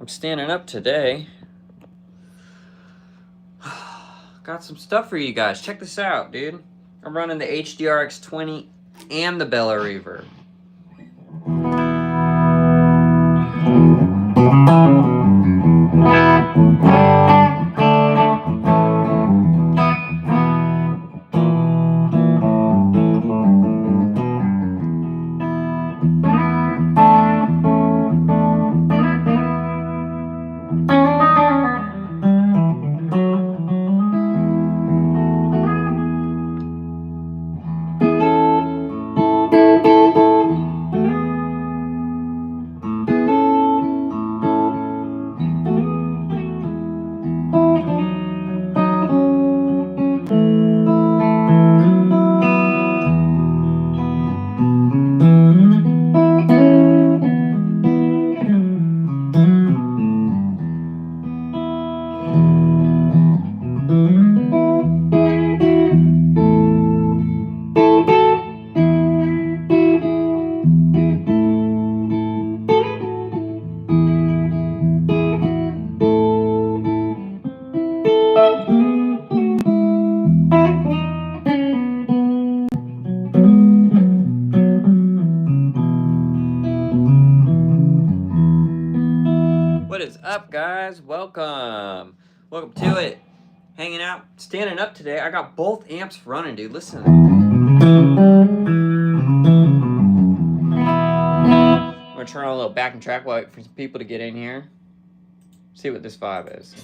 I'm standing up today. Got some stuff for you guys. Check this out, dude. I'm running the HDRX20 and the Bella Reverb. What is up, guys? Welcome to it. Hanging out, standing up today. I got both amps running, dude. Listen. I'm gonna turn on a little backing track while I wait for some people to get in here. See what this vibe is.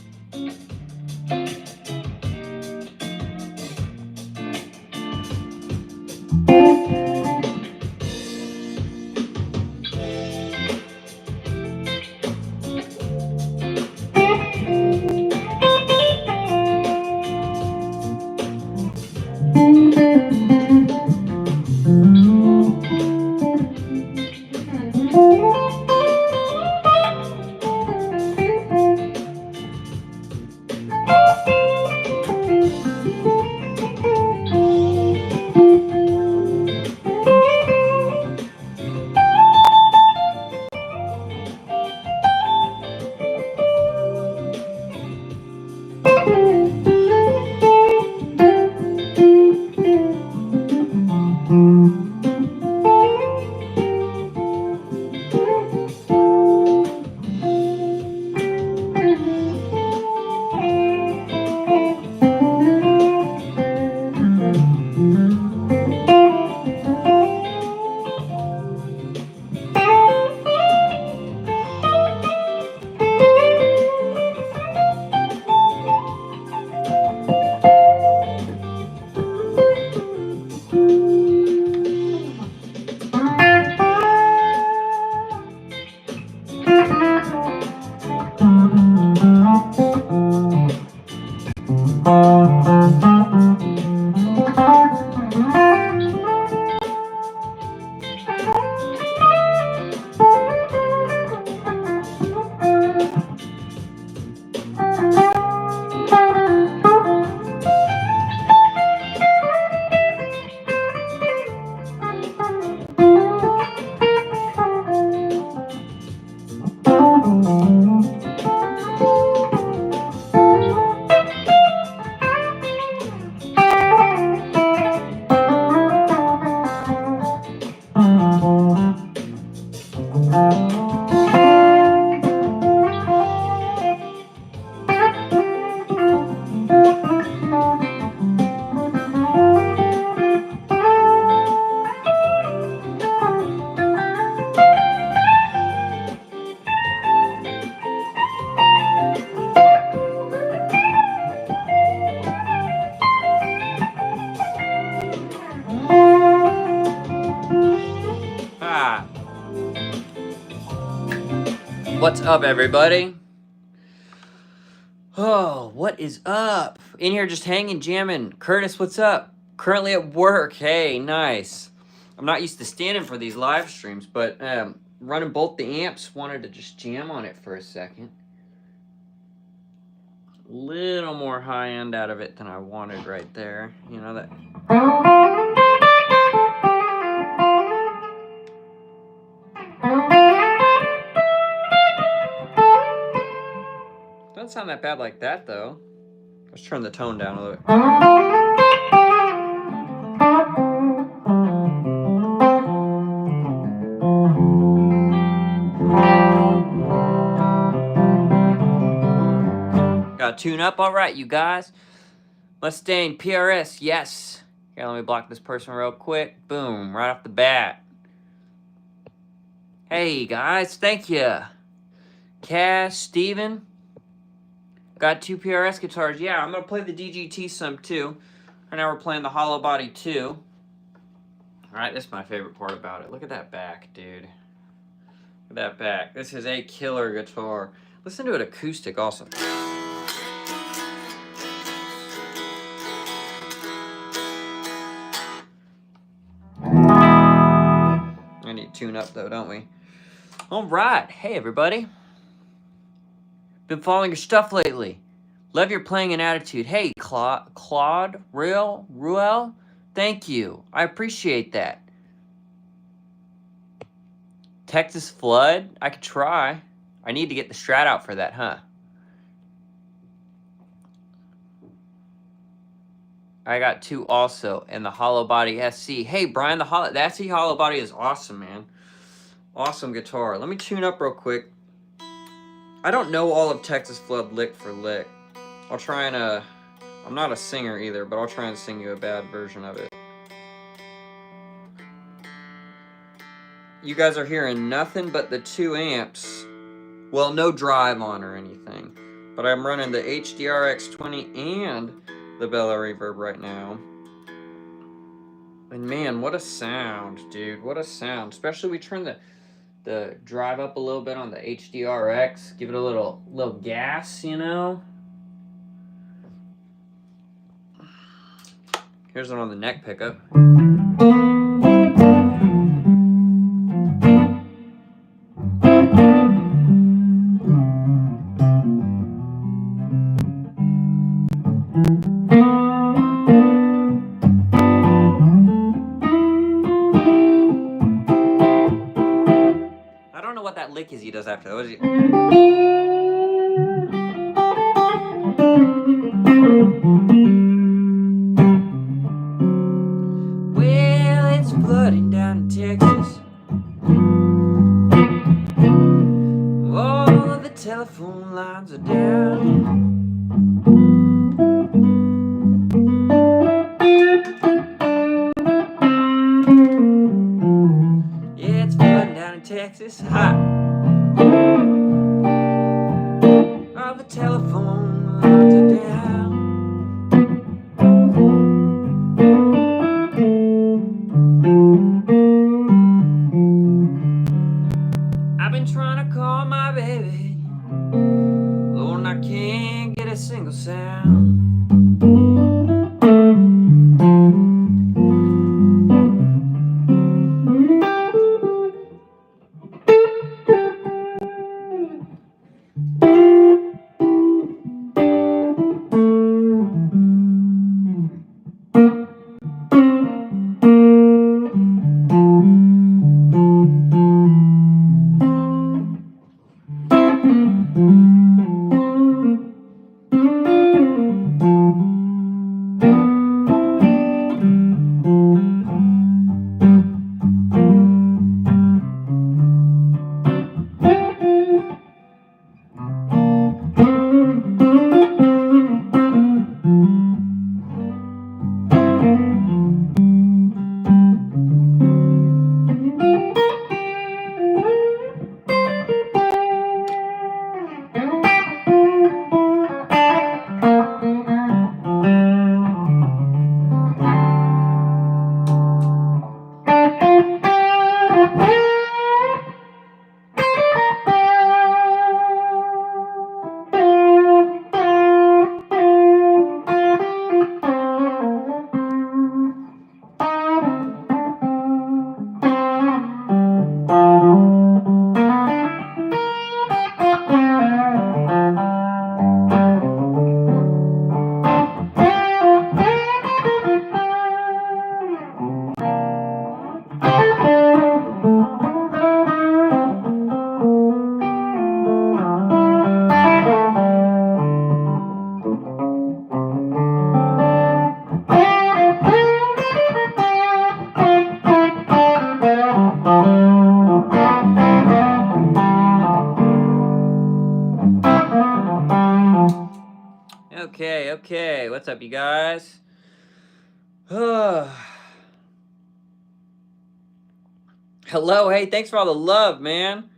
What's up, everybody? Oh, what is up? In here just hanging, jamming. Curtis, what's up? Currently at work. Hey, nice. I'm not used to standing for these live streams, but running both the amps, wanted to just jam on it for a second. Little more high end out of it than I wanted right there. You know that. Doesn't sound that bad like that, though. Let's turn the tone down a little bit. Got to tune up? All right, you guys. Mustang PRS, yes. Here, let me block this person real quick. Boom, right off the bat. Hey, guys, thank you. Cash, Steven. Got 2 PRS guitars. Yeah, I'm going to play the DGT some, too. Right now we're playing the Hollow Body 2. All right, this is my favorite part about it. Look at that back, dude. Look at that back. This is a killer guitar. Listen to it acoustic also. I need to tune up, though, don't we? All right. Hey, everybody. Been following your stuff lately. Love your playing and attitude. Hey, Claude, Ruel, thank you. I appreciate that. Texas Flood? I could try. I need to get the Strat out for that, huh? I got 2 also, and the Hollow Body SC. Hey, Brian, the SC Hollow Body is awesome, man. Awesome guitar. Let me tune up real quick. I don't know all of Texas Flood lick for lick. I'll try and, I'm not a singer either, but I'll try and sing you a bad version of it. You guys are hearing nothing but the 2 amps. Well, no drive on or anything. But I'm running the HDRX20 and the Bella Reverb right now. And man, what a sound, dude. What a sound. Especially we turn the drive up a little bit on the HDRX. Give it a little gas, you know. Here's one on the neck pickup. I don't know what that lick is he does after that. What is he? Well, it's flooding down in Texas. All of the telephone lines are down. Yeah, it's flooding down in Texas. Hot. All the telephone lines are down. I've been trying to call my baby, Lord, I can't get a single sound. okay. What's up, you guys? Hello, hey, thanks for all the love, man.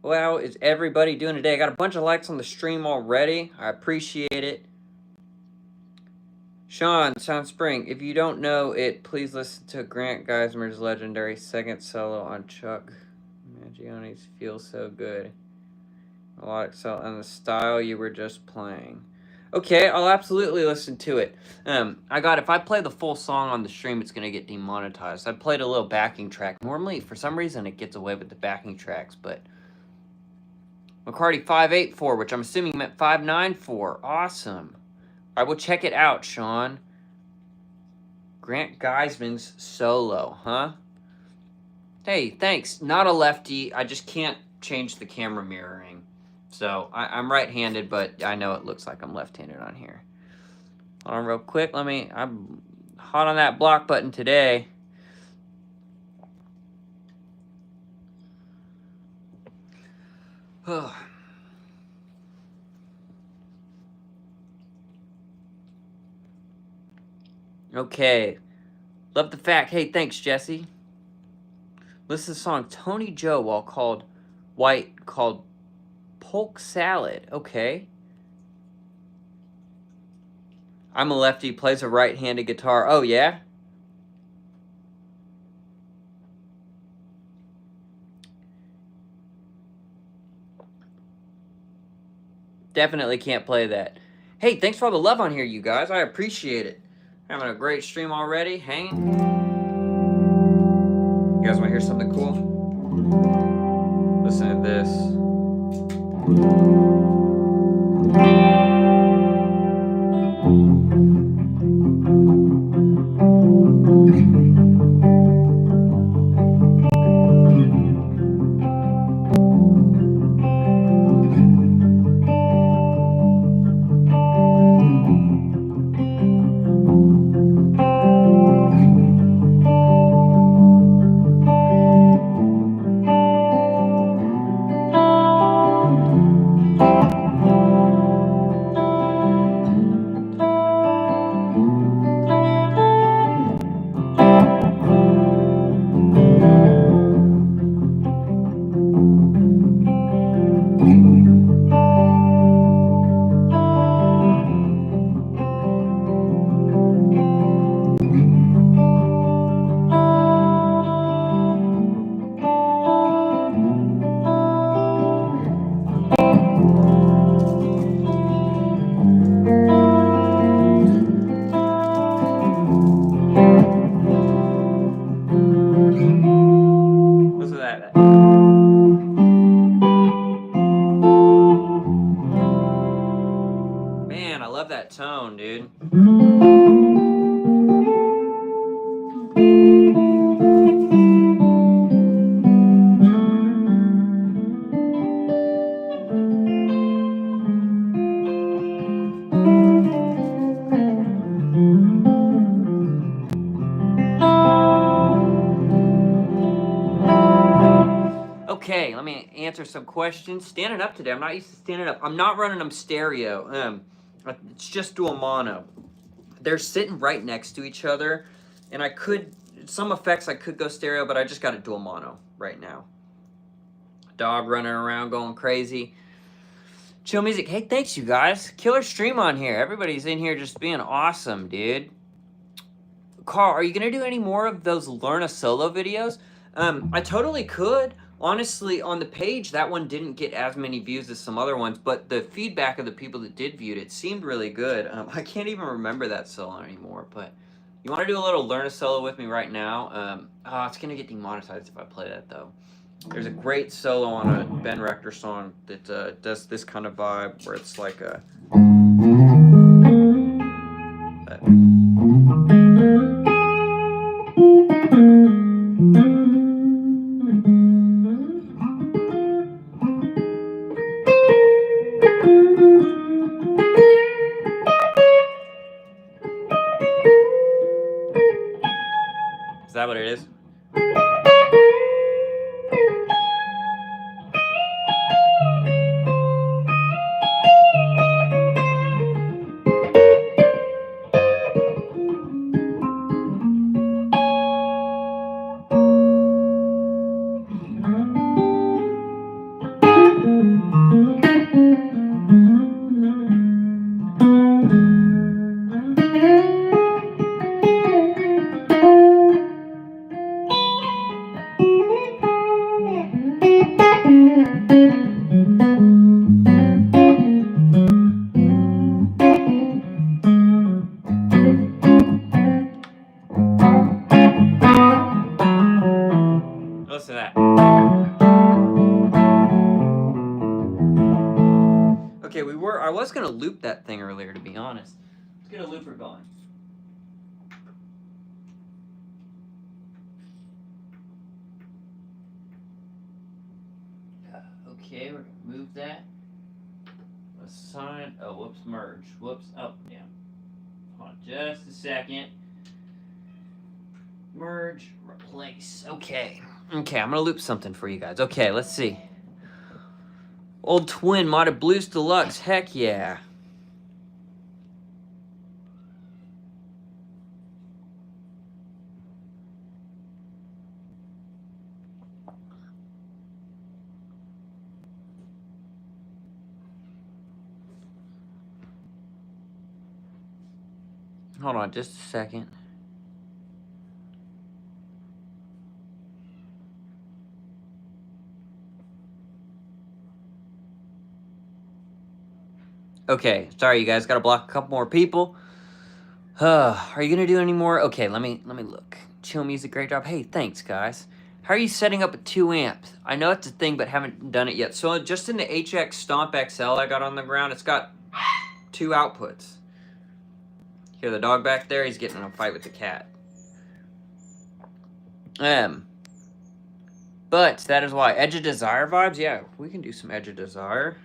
How is everybody doing today? I got a bunch of likes on the stream already. I appreciate it. Sean, Sound Spring, if you don't know it, please listen to Grant Geismer's legendary second solo on Chuck Mangioni's Feel So Good. A lot excel and the style you were just playing. Okay, I'll absolutely listen to it. If I play the full song on the stream, it's gonna get demonetized. I played a little backing track. Normally, for some reason, it gets away with the backing tracks, but McCarty 584, which I'm assuming meant 594. Awesome. I will check it out, Sean. Grant Geisman's solo, huh? Hey, thanks. Not a lefty. I just can't change the camera mirroring. So I'm right-handed, but I know it looks like I'm left-handed on here. Hold on real quick. I'm hot on that block button today. Okay. Love the fact. Hey, thanks, Jesse. Listen to the song Tony Joe while called Polk Salad. Okay. I'm a lefty, plays a right-handed guitar. Oh, yeah? Definitely can't play that. Hey, thanks for all the love on here, you guys. I appreciate it. Having a great stream already. Hanging. You guys want to hear something cool? Listen to this. Tone, dude. Okay, let me answer some questions. Standing up today. I'm not used to standing up. I'm not running them stereo. It's just dual mono. They're sitting right next to each other, and some effects I could go stereo, but I just got a dual mono right now. Dog running around going crazy. Chill music. Hey, thanks, you guys. Killer stream on here. Everybody's in here just being awesome, dude. Carl, are you going to do any more of those Learn a Solo videos? I totally could. Honestly, on the page, that one didn't get as many views as some other ones, but the feedback of the people that did view it seemed really good. I can't even remember that solo anymore, but you want to do a little Learn a Solo with me right now? It's going to get demonetized if I play that, though. There's a great solo on a Ben Rector song that does this kind of vibe where it's like a... Is that what it is? Okay, I was gonna loop that thing earlier, to be honest. Let's get a looper going. Okay, we're gonna move that. Assign. Oh, whoops, merge. Whoops. Oh, yeah. Hold on just a second. Merge, replace. Okay. Okay, I'm gonna loop something for you guys. Okay, let's see. Old Twin modded Blues Deluxe. Heck yeah. Hold on just a second. Okay, sorry you guys, gotta block a couple more people. Are you gonna do any more? Okay, let me look. Chill music, great job. Hey, thanks guys. How are you setting up a 2 amps? I know it's a thing, but haven't done it yet. So just in the HX Stomp XL I got on the ground, it's got 2 outputs. Hear the dog back there? He's getting in a fight with the cat. But that is why. Edge of Desire vibes? Yeah, we can do some Edge of Desire.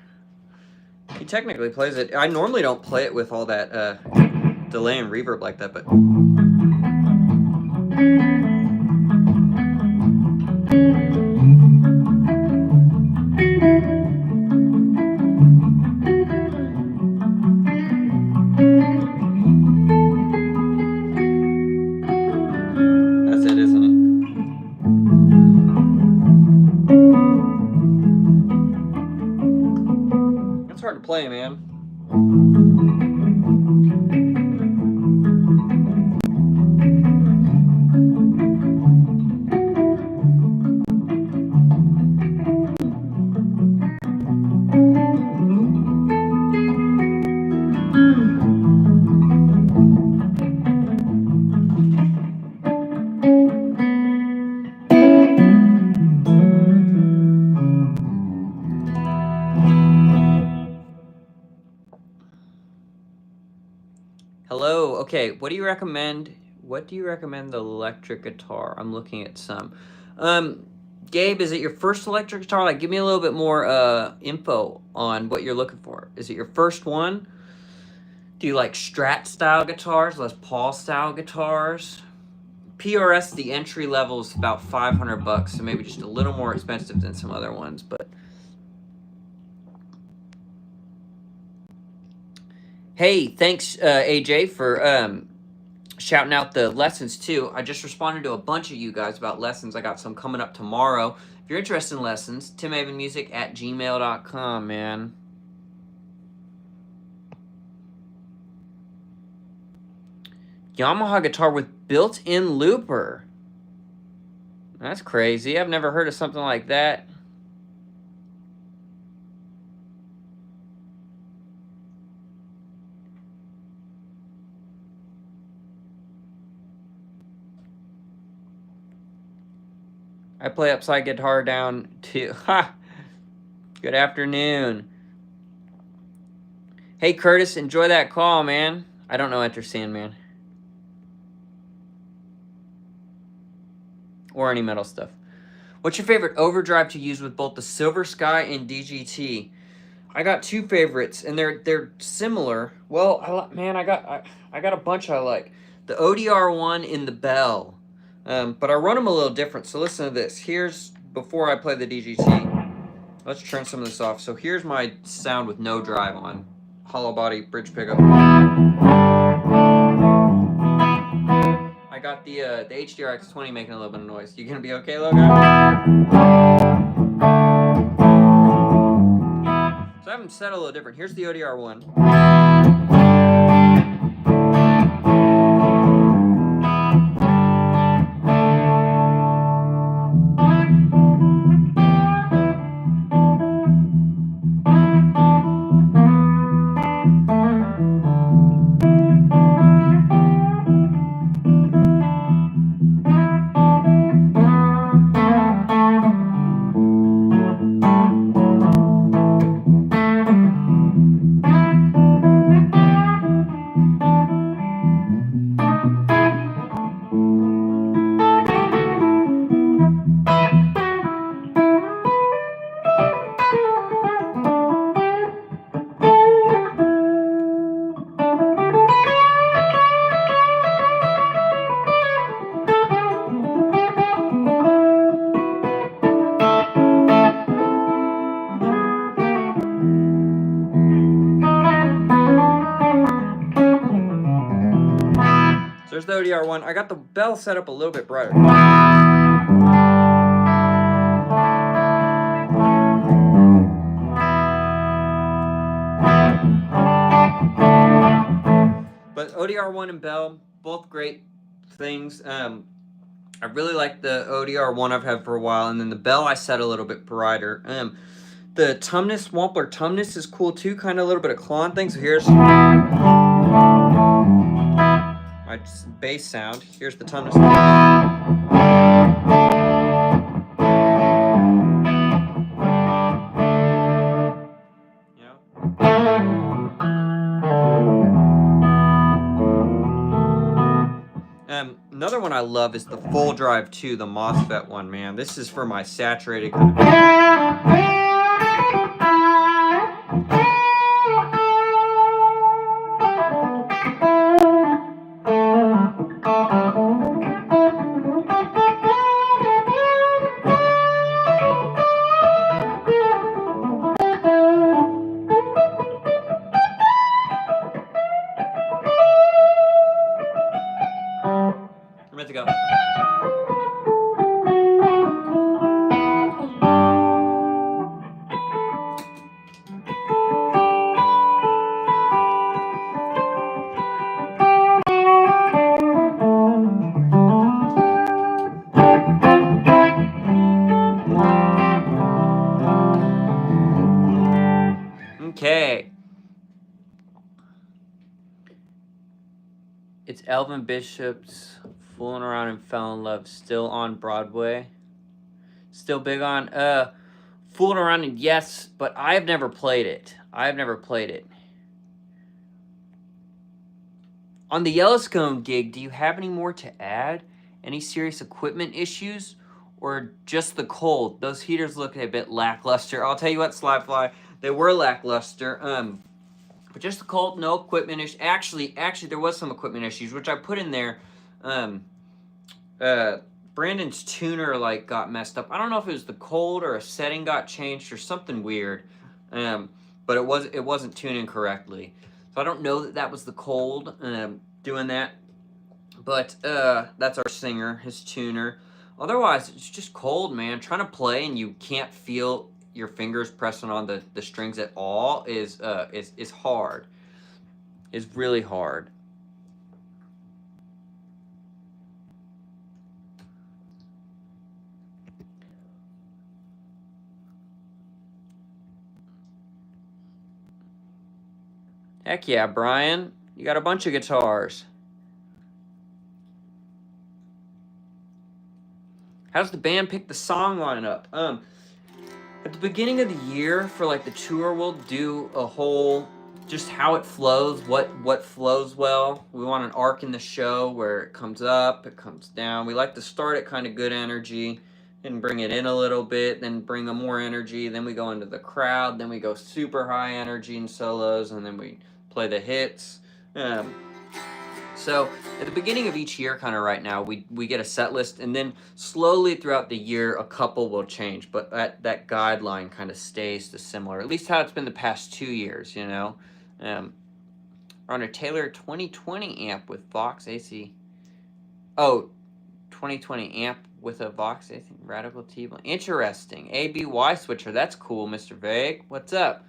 He technically plays it. I normally don't play it with all that delay and reverb like that, but... That's it, isn't it? That's hard to play, man. Hello. Okay, what do you recommend? What do you recommend the electric guitar? I'm looking at some. Gabe, is it your first electric guitar? Like, give me a little bit more info on what you're looking for. Is it your first one? Do you like Strat style guitars, Les Paul style guitars? PRS, the entry level is about $500, so maybe just a little more expensive than some other ones, but... Hey, thanks, AJ, for shouting out the lessons, too. I just responded to a bunch of you guys about lessons. I got some coming up tomorrow. If you're interested in lessons, timavenmusic@gmail.com, man. Yamaha guitar with built-in looper. That's crazy. I've never heard of something like that. I play upside guitar down too. Ha! Good afternoon. Hey, Curtis, enjoy that call, man. I don't know Enter Sandman. Or any metal stuff. What's your favorite overdrive to use with both the Silver Sky and DGT? I got 2 favorites, and they're similar. Well, I got a bunch I like. The ODR one in the Bell. But I run them a little different, so listen to this. Here's, before I play the DGT, let's turn some of this off. So here's my sound with no drive on. Hollow body, bridge pickup. I got the HDR X20 making a little bit of noise. You gonna be okay, Logan? So I have them set a little different. Here's the ODR one. there's the ODR one. I got the bell set up a little bit brighter. But ODR one and bell, both great things. I really like the ODR one I've had for a while, and then the bell I set a little bit brighter. The Tumnus, Wampler Tumnus is cool too, kind of a little bit of clawing thing. So here's my bass sound. Here's the Tumnus. Another one I love is the Full Drive 2, the MOSFET one, man. This is for my saturated kind of... We're meant to go. Okay. It's Elvin Bishop's Fooling Around and Fell in Love, still on Broadway. Still big on Fooling Around, and yes, but I've never played it. On the Yellowstone gig, do you have any more to add? Any serious equipment issues? Or just the cold? Those heaters look a bit lackluster. I'll tell you what, Slyfly, they were lackluster. But just the cold, no equipment issues. Actually, there was some equipment issues, which I put in there. Brandon's tuner got messed up. I don't know if it was the cold or a setting got changed or something weird. But it wasn't tuning correctly. So I don't know that was the cold doing that. But that's our singer, his tuner. Otherwise, it's just cold, man. Trying to play and you can't feel your fingers pressing on the strings at all is hard. Is really hard. Heck yeah, Brian. You got a bunch of guitars. How's the band pick the song lineup? At the beginning of the year for the tour, we'll do a whole just how it flows, what flows well. We want an arc in the show where it comes up, it comes down. We like to start at kind of good energy and bring it in a little bit, then bring a more energy, then we go into the crowd, then we go super high energy in solos, and then we play the hits. So at the beginning of each year, kind of right now, we get a set list, and then slowly throughout the year, a couple will change, but that guideline kind of stays the similar, at least how it's been the past 2 years, you know. We're on a Taylor 2020 amp with Vox AC. Oh, 2020 amp with a Vox AC Radical T-Bone. Interesting. ABY switcher. That's cool, Mr. Vague. What's up?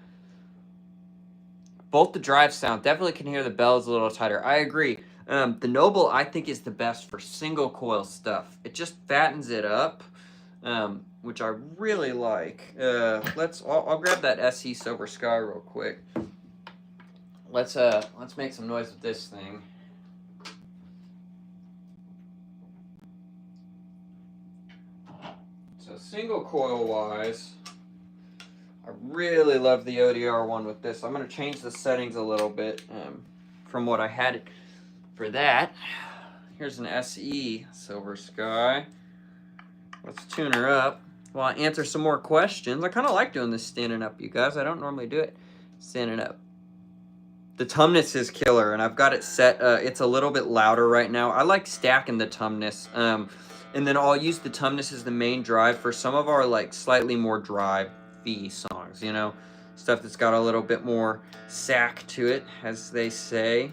Both the drive sound. Definitely can hear the bells a little tighter. I agree. The Noble, I think, is the best for single coil stuff. It just fattens it up, which I really like. I'll grab that SE Sober Sky real quick. Let's make some noise with this thing. So single coil wise, I really love the ODR one with this. I'm going to change the settings a little bit from what I had for that. Here's an SE Silver Sky. Let's tune her up while I answer some more questions. I kind of like doing this standing up, you guys. I don't normally do it standing up. The Tumnus is killer, and I've got it set. It's a little bit louder right now. I like stacking the Tumnus. And then I'll use the Tumnus as the main drive for some of our slightly more drive-y songs, you know? Stuff that's got a little bit more sack to it, as they say.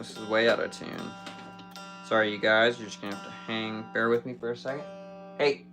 This is way out of tune. Sorry, you guys. You're just gonna have to hang. Bear with me for a second. Hey.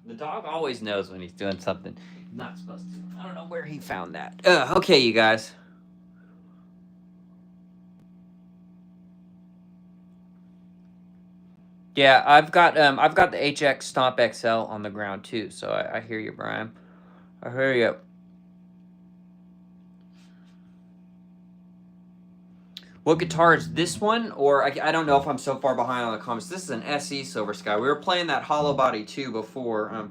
The dog always knows when he's doing something he's not supposed to. I don't know where he found that. Okay, you guys. Yeah, I've got the HX Stomp XL on the ground too. So I hear you, Brian. I hear you. What guitar is this one? Or I don't know if I'm so far behind on the comments. This is an SE Silver Sky. We were playing that Hollow Body 2 before.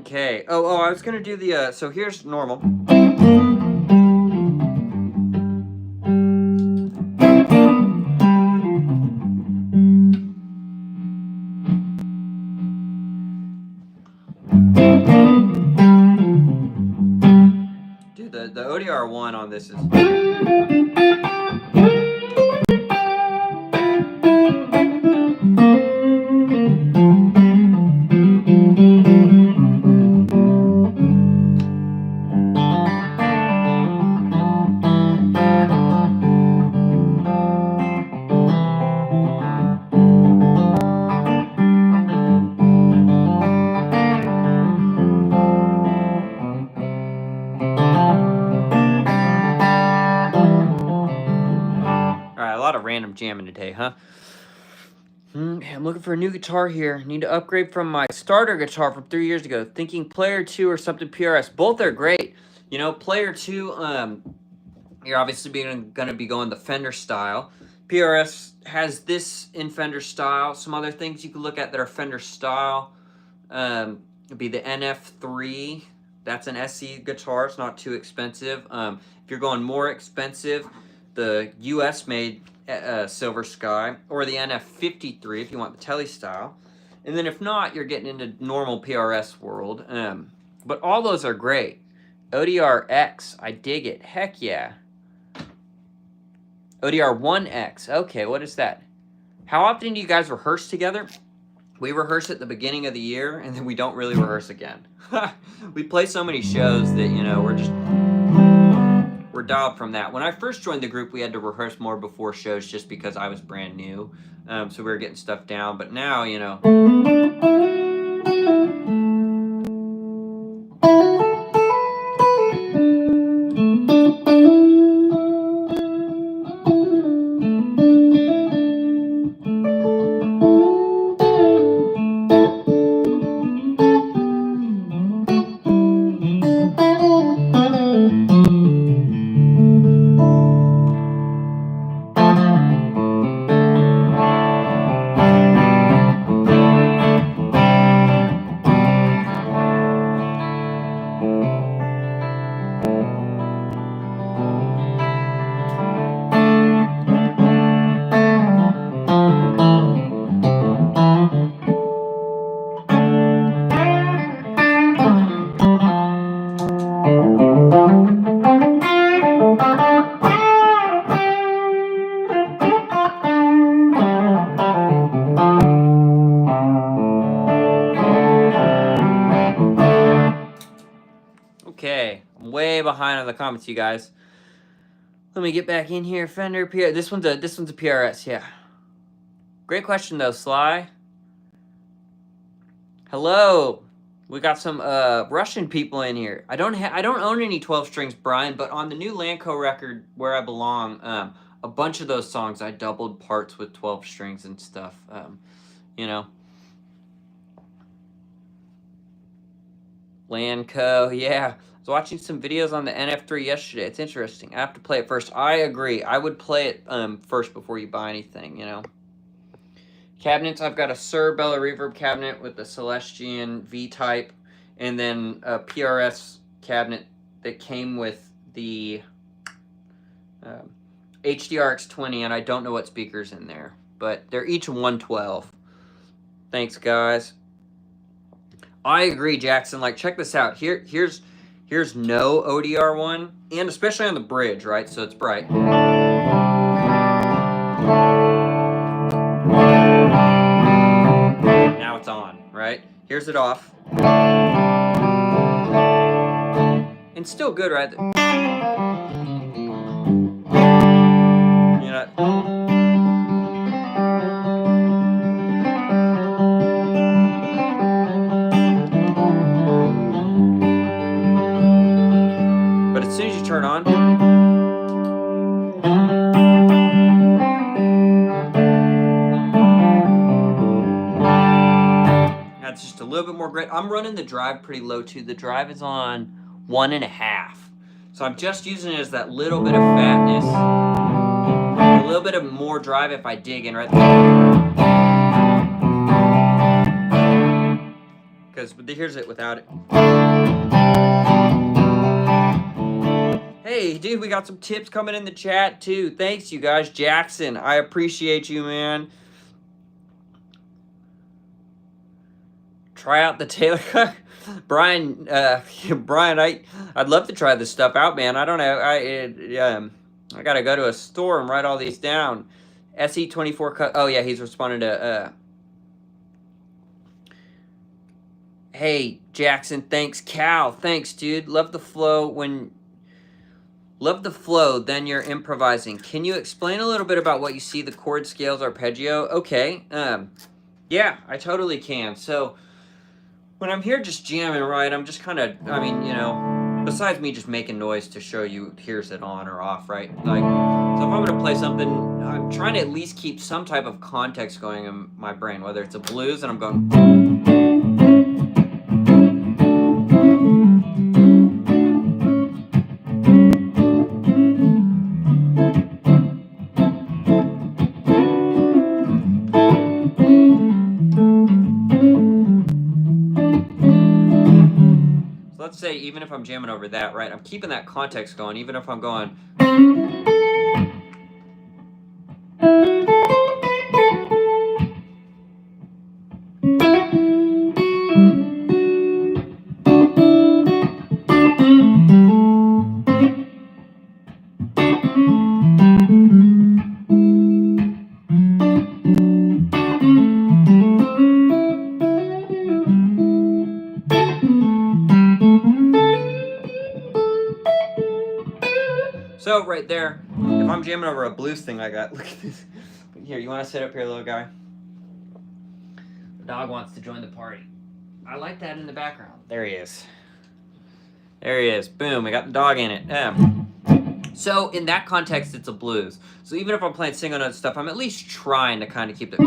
Okay. Oh, I was gonna do the. So here's normal. Dude, the ODR 1 on this is. Random jamming today, huh? I'm looking for a new guitar here. Need to upgrade from my starter guitar from 3 years ago. Thinking Player 2 or something PRS. Both are great. You know, Player 2, you're obviously going to be going the Fender style. PRS has this in Fender style. Some other things you can look at that are Fender style would be the NF3. That's an SE guitar. It's not too expensive. If you're going more expensive, the US made Silver Sky, or the NF53 if you want the Tele style. And then if not, you're getting into normal PRS world. But all those are great. ODR X, I dig it. Heck yeah. ODR 1X, okay, what is that? How often do you guys rehearse together? We rehearse at the beginning of the year, and then we don't really rehearse again. We play so many shows that, you know, we're dialed from that. When I first joined the group, we had to rehearse more before shows just because I was brand new. So we were getting stuff down. But now, you know. in the comments, you guys. Let me get back in here. Fender PR. This one's a PRS. Yeah. Great question though, Sly. Hello. We got some Russian people in here. I don't own any 12 strings, Brian, but on the new Lanco record, Where I Belong, a bunch of those songs I doubled parts with 12 strings and stuff. You know. Lanco, yeah. I was watching some videos on the NF3 yesterday. It's interesting. I have to play it first. I agree. I would play it first before you buy anything, you know. Cabinets, I've got a Sir Bella Reverb cabinet with the Celestian V-type, and then a PRS cabinet that came with the HDRX20, and I don't know what speakers in there, but they're each 112. Thanks, guys. I agree, Jackson. Like, check this out. Here's no ODR1, and especially on the bridge, right? So it's bright. Now it's on, right? Here's it off. And still good, right? You know. But as soon as you turn on, that's just a little bit more great. I'm running the drive pretty low too. The drive is on 1.5. So I'm just using it as that little bit of fatness. A little bit of more drive if I dig in right there. Because here's it without it. Hey, dude, we got some tips coming in the chat too. Thanks, you guys. Jackson, I appreciate you, man. Try out the Taylor car. Brian, Brian, I'd love to try this stuff out, man. I don't know. I gotta go to a store and write all these down. SE24 cut. Oh yeah, he's responding to. Hey Jackson, thanks. Cal, thanks, dude. Love the flow then you're improvising. Can you explain a little bit about what you see the chord scales arpeggio? Okay. Yeah, I totally can. So when I'm here just jamming, right, I'm just kind of, I mean, you know, besides me just making noise to show you here's it on or off, right? Like, so if I'm going to play something, I'm trying to at least keep some type of context going in my brain, whether it's a blues and I'm going. Let's say even if I'm jamming over that, right, I'm keeping that context going, even if I'm going. So right there, if I'm jamming over a blues thing like that, look at this. Here, you want to sit up here, little guy? The dog wants to join the party. I like that in the background. There he is. There he is. Boom, we got the dog in it. So in that context, it's a blues. So even if I'm playing single note stuff, I'm at least trying to kind of keep it.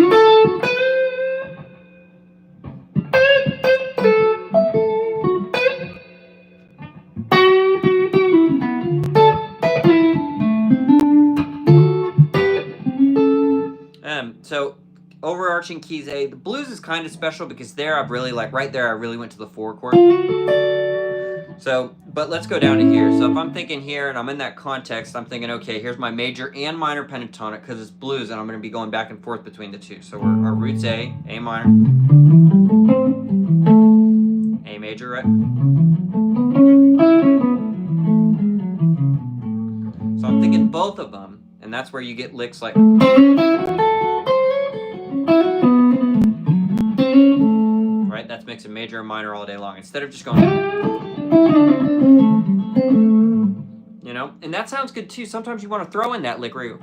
So overarching keys A, the blues is kind of special because there I've really like right there I really went to the 4 chord. So, but let's go down to here. So if I'm thinking here and I'm in that context, I'm thinking, okay, here's my major and minor pentatonic because it's blues and I'm going to be going back and forth between the two. So our roots A minor, A major, right? So I'm thinking both of them, and that's where you get licks like. Right, that's mixing major and minor all day long. Instead of just going. you know? And that sounds good too. Sometimes you want to throw in that lick where you...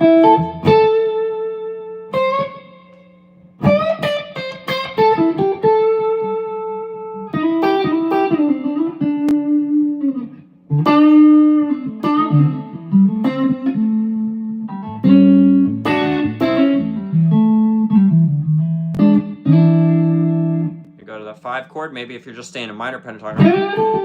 You go to the 5 chord, maybe if you're just staying in minor pentatonic.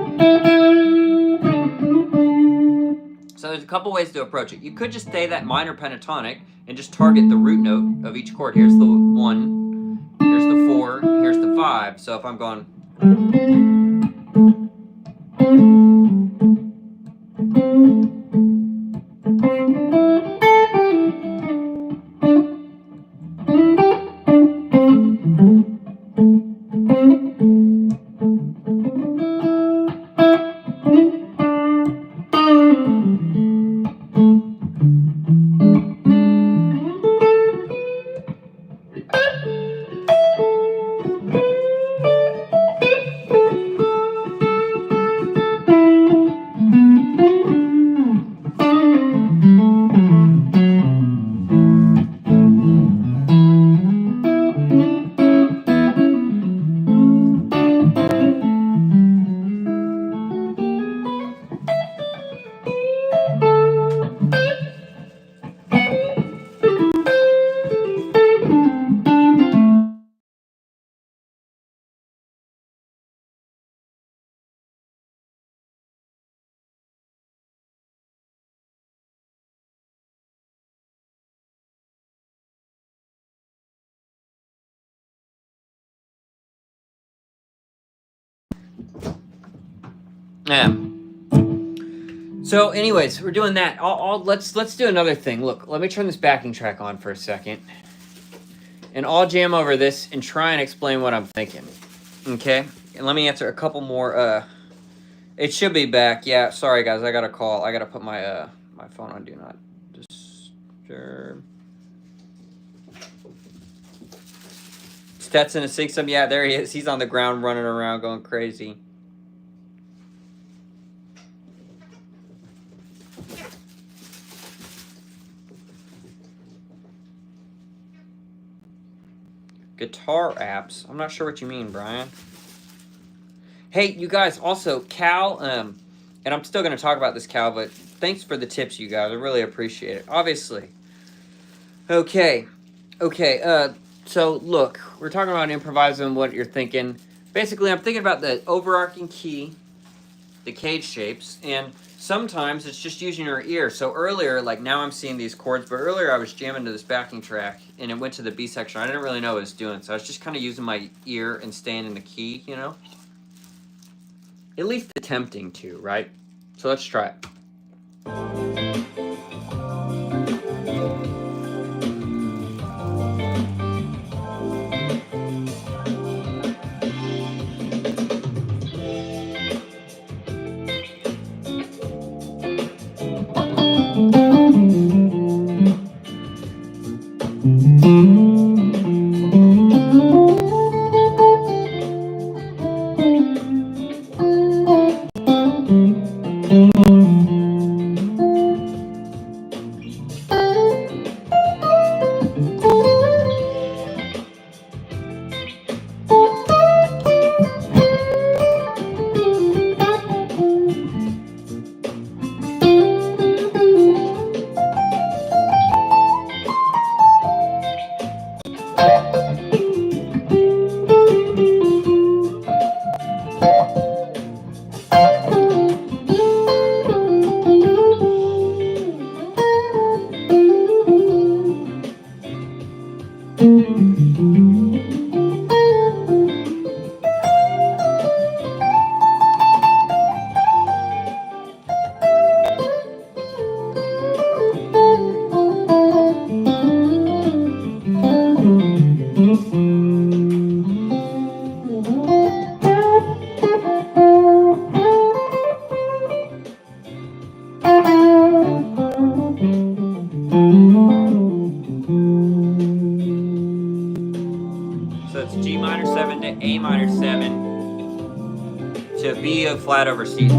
So there's a couple ways to approach it. You could just stay that minor pentatonic and just target the root note of each chord. Here's the 1, here's the 4, here's the 5. So if I'm going... Yeah. So anyways, we're doing that. Let's do another thing. Look, let me turn this backing track on for a second. And I'll jam over this and try and explain what I'm thinking. Okay? And let me answer a couple more. It should be back. Yeah, sorry guys, I got a call. I got to put my my phone on do not disturb. Stetson is seeing some. Yeah, there he is. He's on the ground running around going crazy. Guitar apps. I'm not sure what you mean, Brian. Hey, you guys, also, Cal, and I'm still going to talk about this, Cal, but thanks for the tips, you guys. I really appreciate it. Obviously. Okay. So, look, we're talking about improvising, what you're thinking. Basically, I'm thinking about the overarching key, the cage shapes, and sometimes it's just using your ear. So earlier, like now I'm seeing these chords, but earlier I was jamming to this backing track, and it went to the B section. I didn't really know what it was doing, so I was just kind of using my ear and staying in the key, you know? At least attempting to, right? So let's try it. flat over C.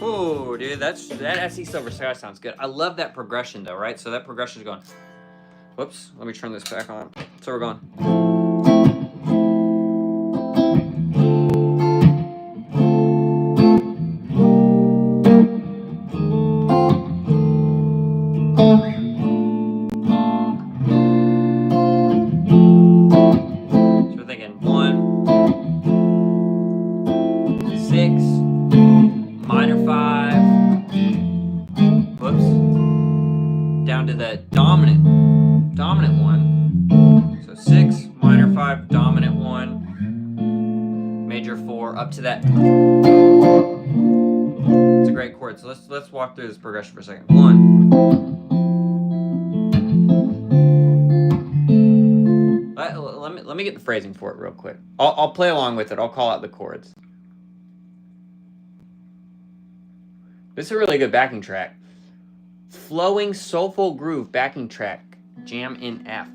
Oh, dude, that SE Silver Sky sounds good. I love that progression though, right? So that progression is going. Whoops, let me turn this back on. So we're going. So we're thinking 1, 6, minor 5. Whoops. Down to the dominant 1. So 6, minor 5, dominant 1, major 4, up to that. It's a great chord. So let's walk through this progression for a second. 1. Let me get the phrasing for it real quick. I'll play along with it. I'll call out the chords. This is a really good backing track. Flowing soulful groove backing track. Jam in F.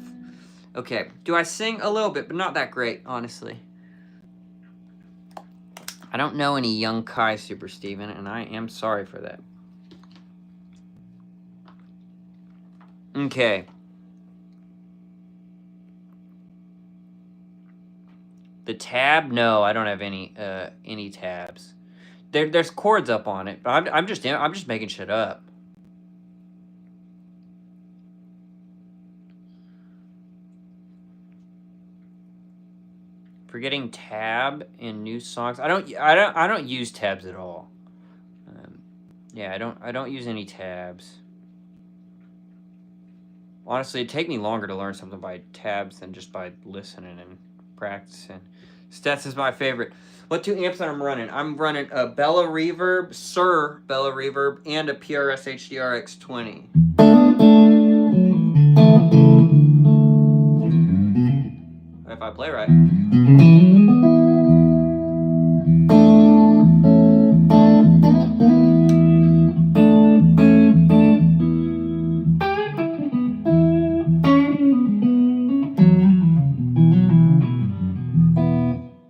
Okay, do I sing a little bit, but not that great, honestly. I don't know any young Kai, Super Steven, and I am sorry for that. Okay. The tab? No, I don't have any tabs. There's chords up on it, but I'm just making shit up. Forgetting tab in new songs. I don't use tabs at all. Yeah, I don't use any tabs. Honestly, it'd take me longer to learn something by tabs than just by listening and practicing. Stats is my favorite. What 2 amps that I'm running? I'm running a Bella Reverb, Sir Bella Reverb, and a PRS HDR X20. If I play right.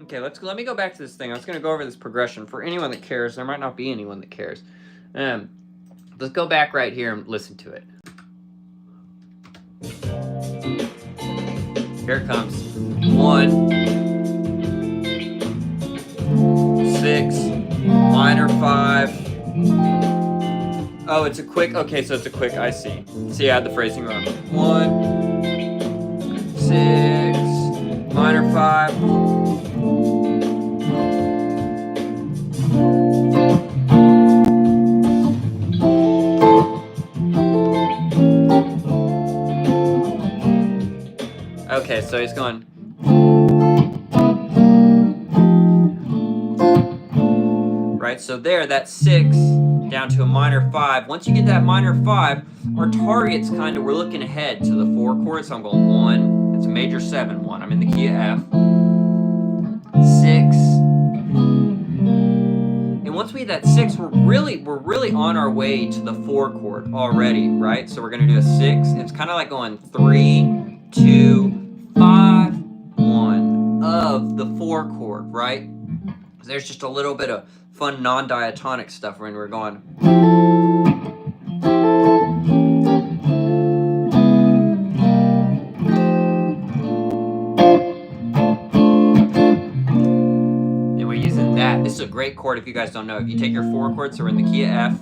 Okay, let me go back to this thing. I was going to go over this progression for anyone that cares. There might not be anyone that cares. Let's go back right here and listen to it. Here it comes. 1, 6, minor 5. Oh, it's a quick. Okay, so it's a quick. I see. See, I had the phrasing wrong. 1, 6, minor 5. Okay, so he's going. Right, so there, that's 6 down to a minor 5. Once you get that minor 5, our target's kind of, we're looking ahead to the 4 chords. So I'm going 1, it's a major 7, 1. I'm in the key of F. 6. And once we hit that 6, we're really on our way to the 4 chord already, right? So we're gonna do a 6. It's kind of like going 3, 2, 5, 1 of the 4 chord, right? There's just a little bit of fun non-diatonic stuff when we're going. And we're using that. This is a great chord if you guys don't know. If you take your 4 chords, so we're in the key of F.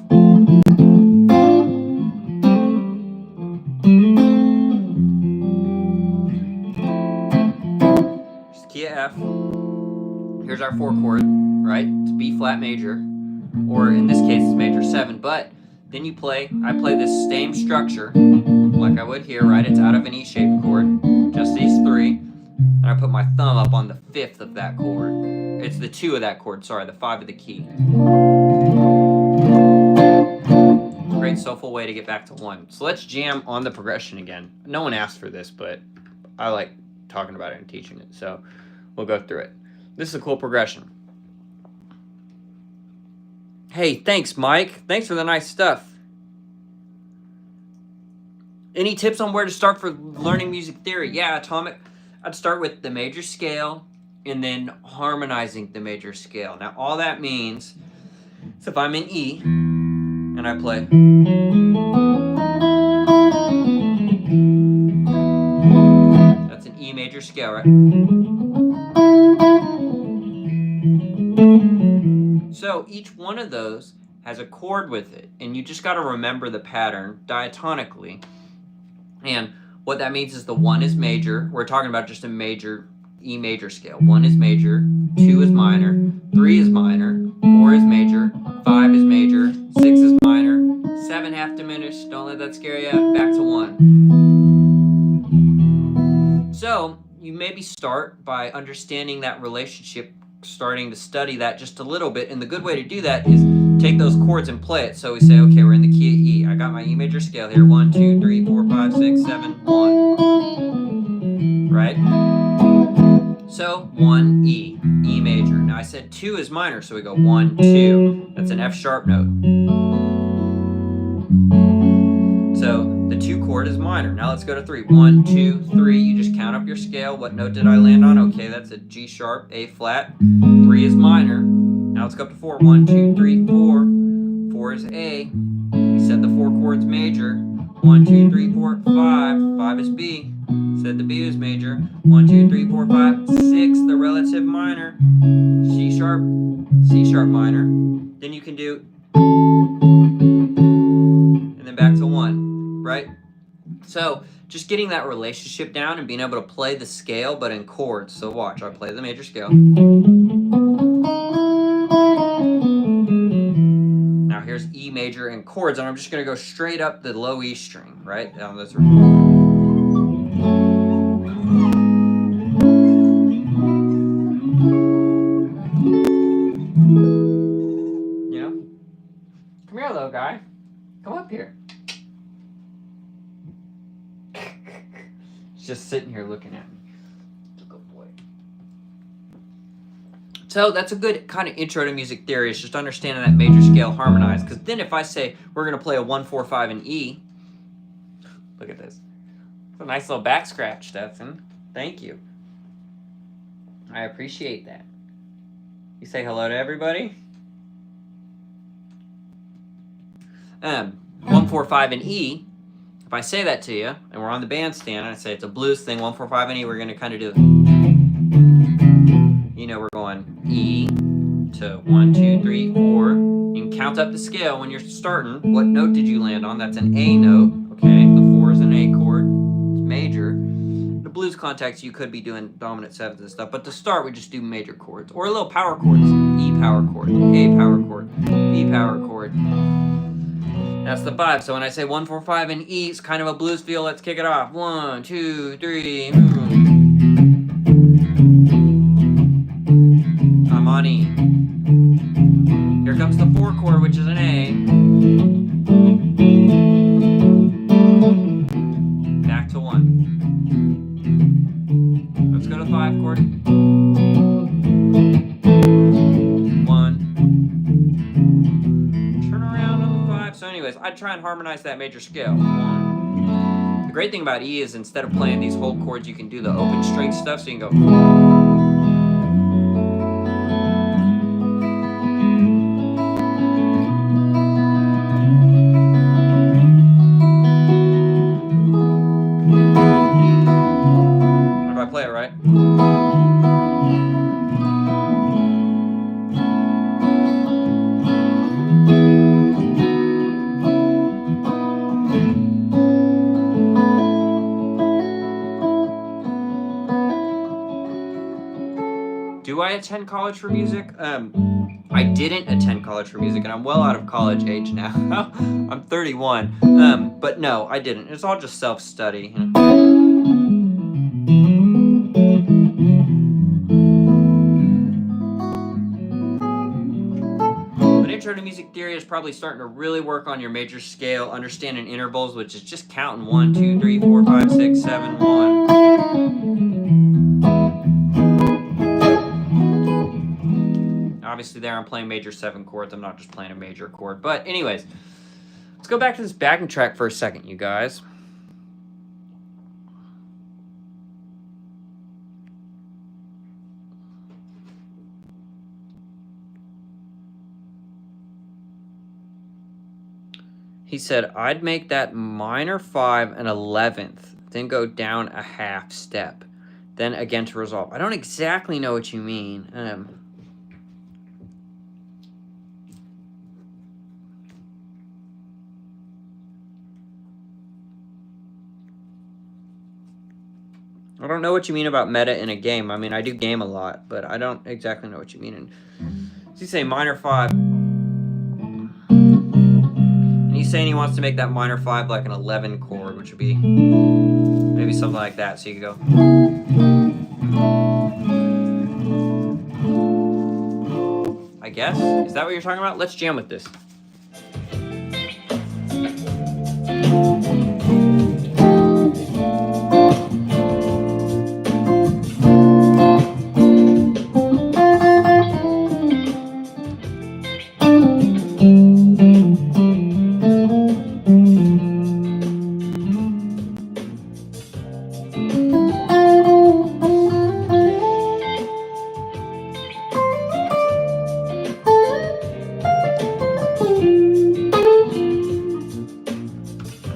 Key of F. Here's our 4 chord, right? It's B flat major, or in this case it's major 7. But then I play this same structure like I would here, right? It's out of an E-shaped chord, just these 3, and I put my thumb up on the 5th of that chord. It's the 2 of that chord, sorry, the 5 of the key. Great soulful way to get back to 1. So let's jam on the progression again. No one asked for this, but I like talking about it and teaching it, so we'll go through it. This is a cool progression. Hey, thanks, Mike. Thanks for the nice stuff. Any tips on where to start for learning music theory? Yeah, Atomic. I'd start with the major scale and then harmonizing the major scale. Now, all that means is if I'm in E and I play, that's an E major scale, right? So each one of those has a chord with it, and you just got to remember the pattern diatonically. And what that means is the 1 is major. We're talking about just a major E major scale. 1 is major, 2 is minor, 3 is minor, 4 is major, 5 is major, 6 is minor, 7 half diminished. Don't let that scare you. Back to 1. So you maybe start by understanding that relationship, starting to study that just a little bit. And the good way to do that is take those chords and play it. So we say, okay, we're in the key of E. I got my E major scale here. 1, 2, 3, 4, 5, 6, 7, 1. Right? So 1 E, E major. Now I said 2 is minor, so we go 1, 2. That's an F sharp note. So the 2 chord is minor. Now let's go to 3. 1, 2, 3. You just count up your scale. What note did I land on? Okay, that's a G sharp, A flat. 3 is minor. Now let's go up to 4. 1, 2, 3, 4. 4 is A. We said the 4 chords major. 1, 2, 3, 4, 5. 5 is B. Said the B was major. 1, 2, 3, 4, 5, 6. The relative minor. C sharp minor. Then you can do, and then back to 1, right? So just getting that relationship down and being able to play the scale, but in chords. So watch, I play the major scale. Now here's E major in chords, and I'm just going to go straight up the low E string, right? Down this. You know? Come here, little guy. Come up here. He's just sitting here looking at me. Good boy. So that's a good kind of intro to music theory. It's just understanding that major scale harmonized. Because then if I say we're going to play a 1, 4, 5 in E, look at this. It's a nice little back scratch, Stetson. Thank you. I appreciate that. You say hello to everybody? 1, 4, 5 in E. If I say that to you, and we're on the bandstand, and I say it's a blues thing, 1, 4, 5 in E, we're going to kind of do, you know, we're going E to 1, 2, 3, 4. You can count up the scale when you're starting. What note did you land on? That's an A note. Okay, the 4 is an A chord. It's major. The blues context, you could be doing dominant sevenths and stuff, but to start, we just do major chords or little power chords. E power chord, A power chord, B power chord. That's the 5. So when I say 1, 4, 5 in E, it's kind of a blues feel. Let's kick it off. 1, 2, 3. I'm on E. Here comes the 4 chord, which is an A. Back to 1. Let's go to 5 chord. 1. Turn around on the 5. So anyways, I'd try and harmonize that major scale. 1. The great thing about E is instead of playing these whole chords, you can do the open string stuff. So you can go. Play it right. Do I attend college for music? I didn't attend college for music, and I'm well out of college age now. I'm 31. But no, I didn't. It's all just self-study. You know? Intro to music theory is probably starting to really work on your major scale, understanding intervals, which is just counting 1, 2, 3, 4, 5, 6, 7, 1. Obviously there I'm playing major 7 chords. I'm not just playing a major chord. But anyways, let's go back to this backing track for a second, you guys. He said, I'd make that minor 5 an 11th, then go down a half step, then again to resolve. I don't exactly know what you mean. I don't know what you mean about meta in a game. I mean, I do game a lot, but I don't exactly know what you mean. And so you say minor 5. And he's saying he wants to make that minor 5 like an 11 chord, which would be maybe something like that. So you could go. I guess? Is that what you're talking about? Let's jam with this.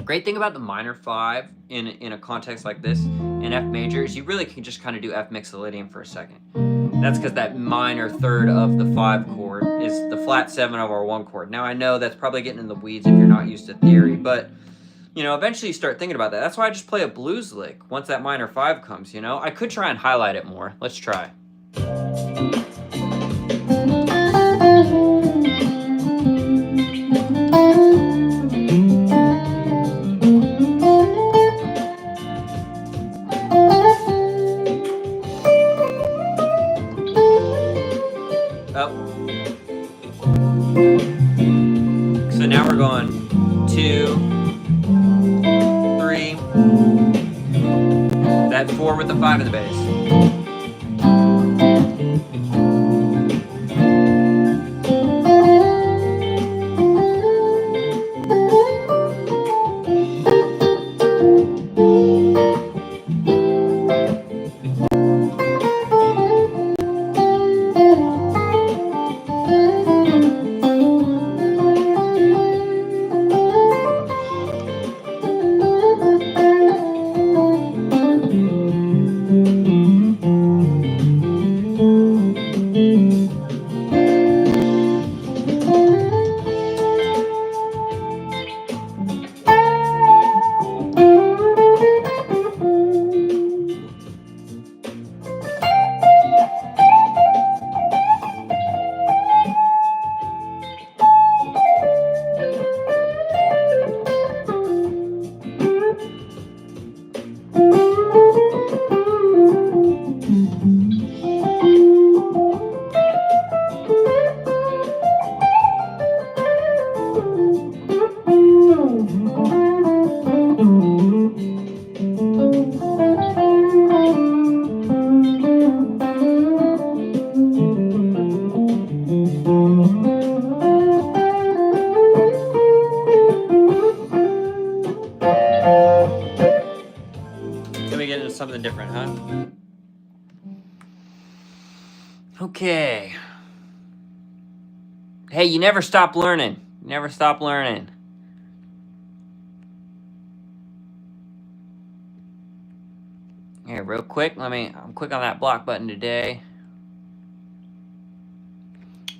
Great thing about the minor 5 in a context like this in F major is you really can just kind of do F mixolydian for a second. That's because that minor third of the 5 chord is the flat 7 of our 1 chord. Now I know that's probably getting in the weeds if you're not used to theory, but you know, eventually you start thinking about that. That's why I just play a blues lick once that minor 5 comes, you know? I could try and highlight it more. Let's try. So now we're going 2, 3, that 4 with the 5 in the bass. Something different, huh? Okay. Hey, you never stop learning. You never stop learning. Here, real quick, I'm quick on that block button today.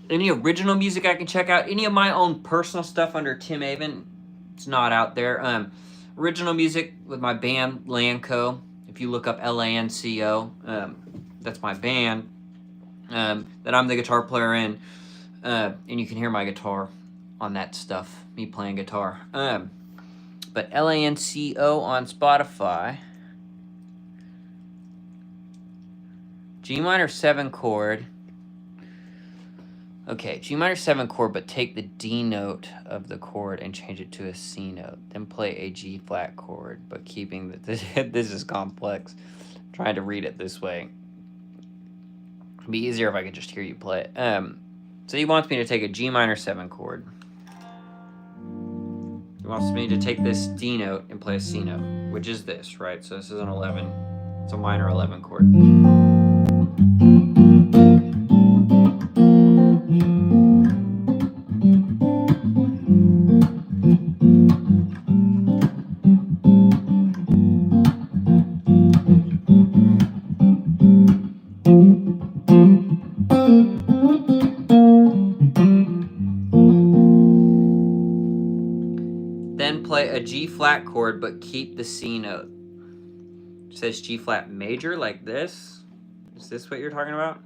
Any original music I can check out? Any of my own personal stuff under Tim Avon? It's not out there. Original music with my band, Lanco. If you look up Lanco, that's my band that I'm the guitar player in, and you can hear my guitar on that stuff, me playing guitar. But Lanco on Spotify. G minor 7 chord. Okay, G minor 7 chord, but take the D note of the chord and change it to a C note. Then play a G flat chord, but keeping the... This is complex. I'm trying to read it this way. It'd be easier if I could just hear you play it. So he wants me to take a G minor 7 chord. He wants me to take this D note and play a C note, which is this, right? So this is an 11. It's a minor 11 chord. a G flat chord, but keep the C note. It says G flat major like this. Is this what you're talking about?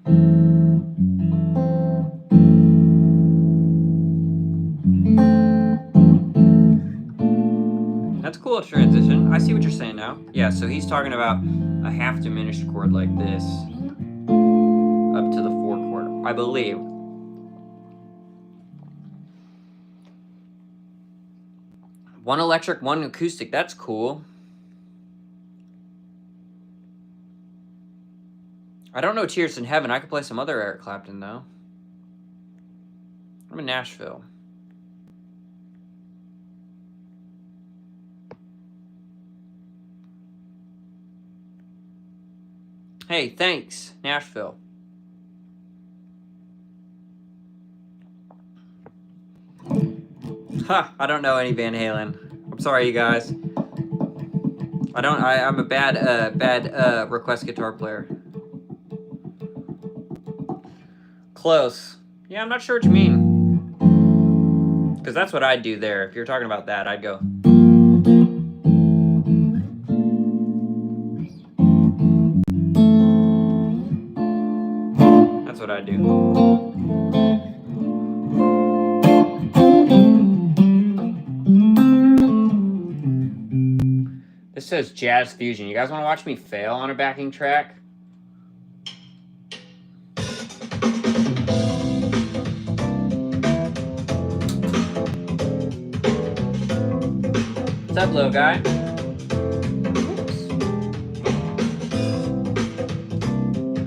That's a cool transition. I see what you're saying now. Yeah, so he's talking about a half diminished chord like this up to the 4 chord, I believe. One electric, one acoustic. That's cool. I don't know Tears in Heaven. I could play some other Eric Clapton, though. I'm in Nashville. Hey, thanks, Nashville. Ha! I don't know any Van Halen. I'm sorry, you guys. I'm a bad request guitar player. Close. Yeah, I'm not sure what you mean. Because that's what I'd do there. If you're talking about that, I'd go. That's what I'd do. This says jazz fusion. You guys want to watch me fail on a backing track? What's up, little guy?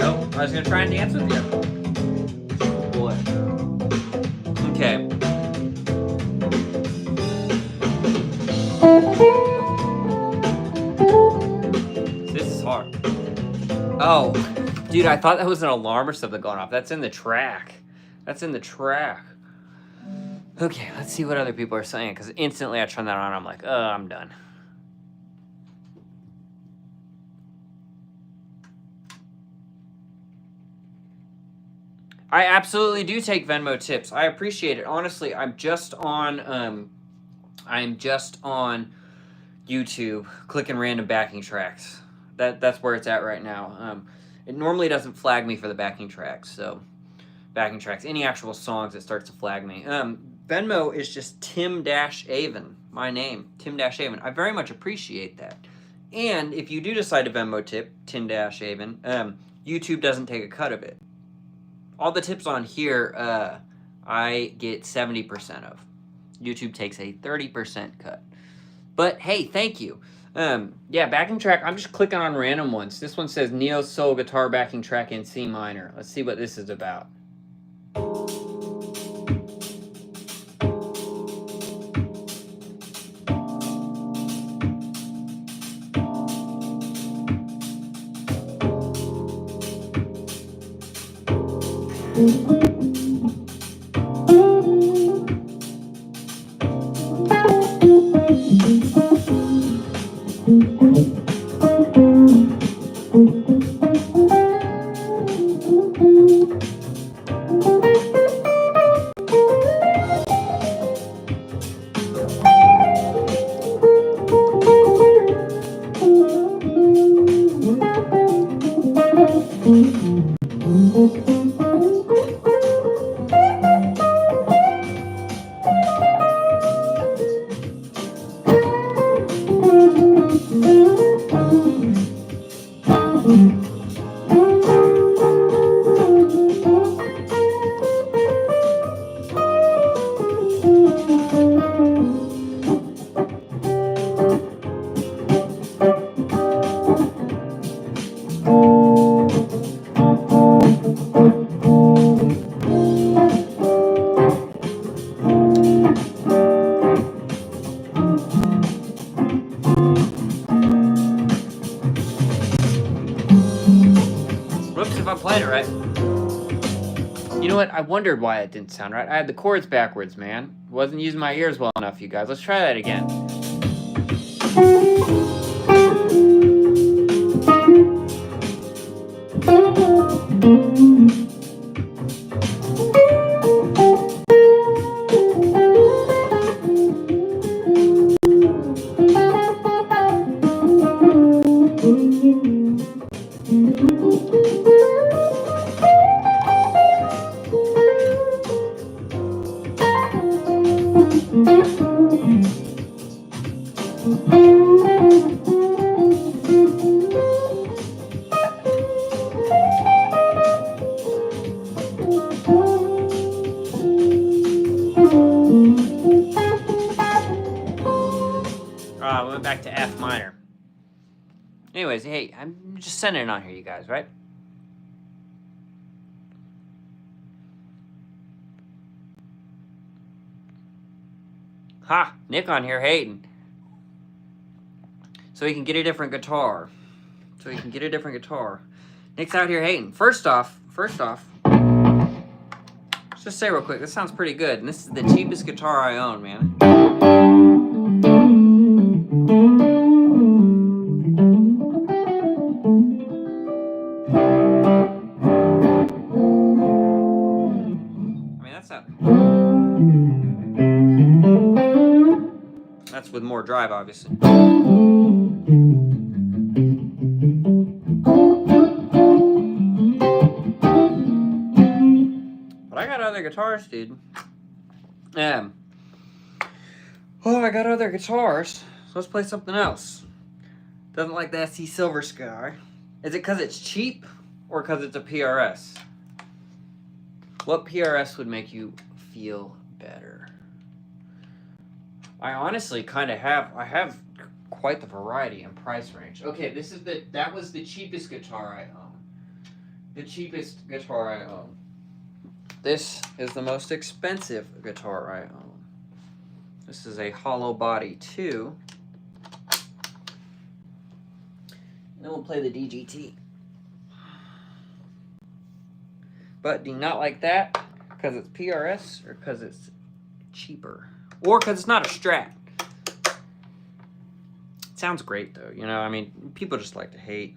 Oh, I was gonna try and dance with you. Boy. Okay. This is hard. Oh, dude, I thought that was an alarm or something going off. That's in the track. That's in the track. Okay, let's see what other people are saying, because instantly I turn that on, I'm like, oh, I'm done. I absolutely do take Venmo tips. I appreciate it. Honestly, I'm just on YouTube clicking random backing tracks. That's where it's at right now. It normally doesn't flag me for the backing tracks, so backing tracks, any actual songs, it starts to flag me. Venmo is just Tim-Avon, my name, Tim-Avon. I very much appreciate that. And if you do decide to Venmo tip Tim-Avon, YouTube doesn't take a cut of it. All the tips on here, I get 70% of. YouTube takes a 30% cut. But hey, thank you. Yeah, backing track, I'm just clicking on random ones. This one says Neo Soul guitar backing track in C minor. Let's see what this is about. I wondered why it didn't sound right. I had the chords backwards, man. Wasn't using my ears well enough, you guys. Let's try that again. We went back to F minor. Anyways, hey, I'm just sending it on here, you guys, right? Ha! Nick on here hating. So he can get a different guitar. Nick's out here hating. First off, let's just say real quick, this sounds pretty good. And this is the cheapest guitar I own, man. That's with more drive, obviously. But I got other guitars, dude. I got other guitars. So let's play something else. Doesn't like the SC Silver Sky. Is it because it's cheap or because it's a PRS? What PRS would make you feel better? I honestly kind of have. I have quite the variety in price range. Okay, that was the cheapest guitar I own. This is the most expensive guitar I own. This is a hollow body 2. And then we'll play the DGT. But do you not like that because it's PRS or because it's cheaper? Or because it's not a Strat? It sounds great though, you know, I mean, people just like to hate.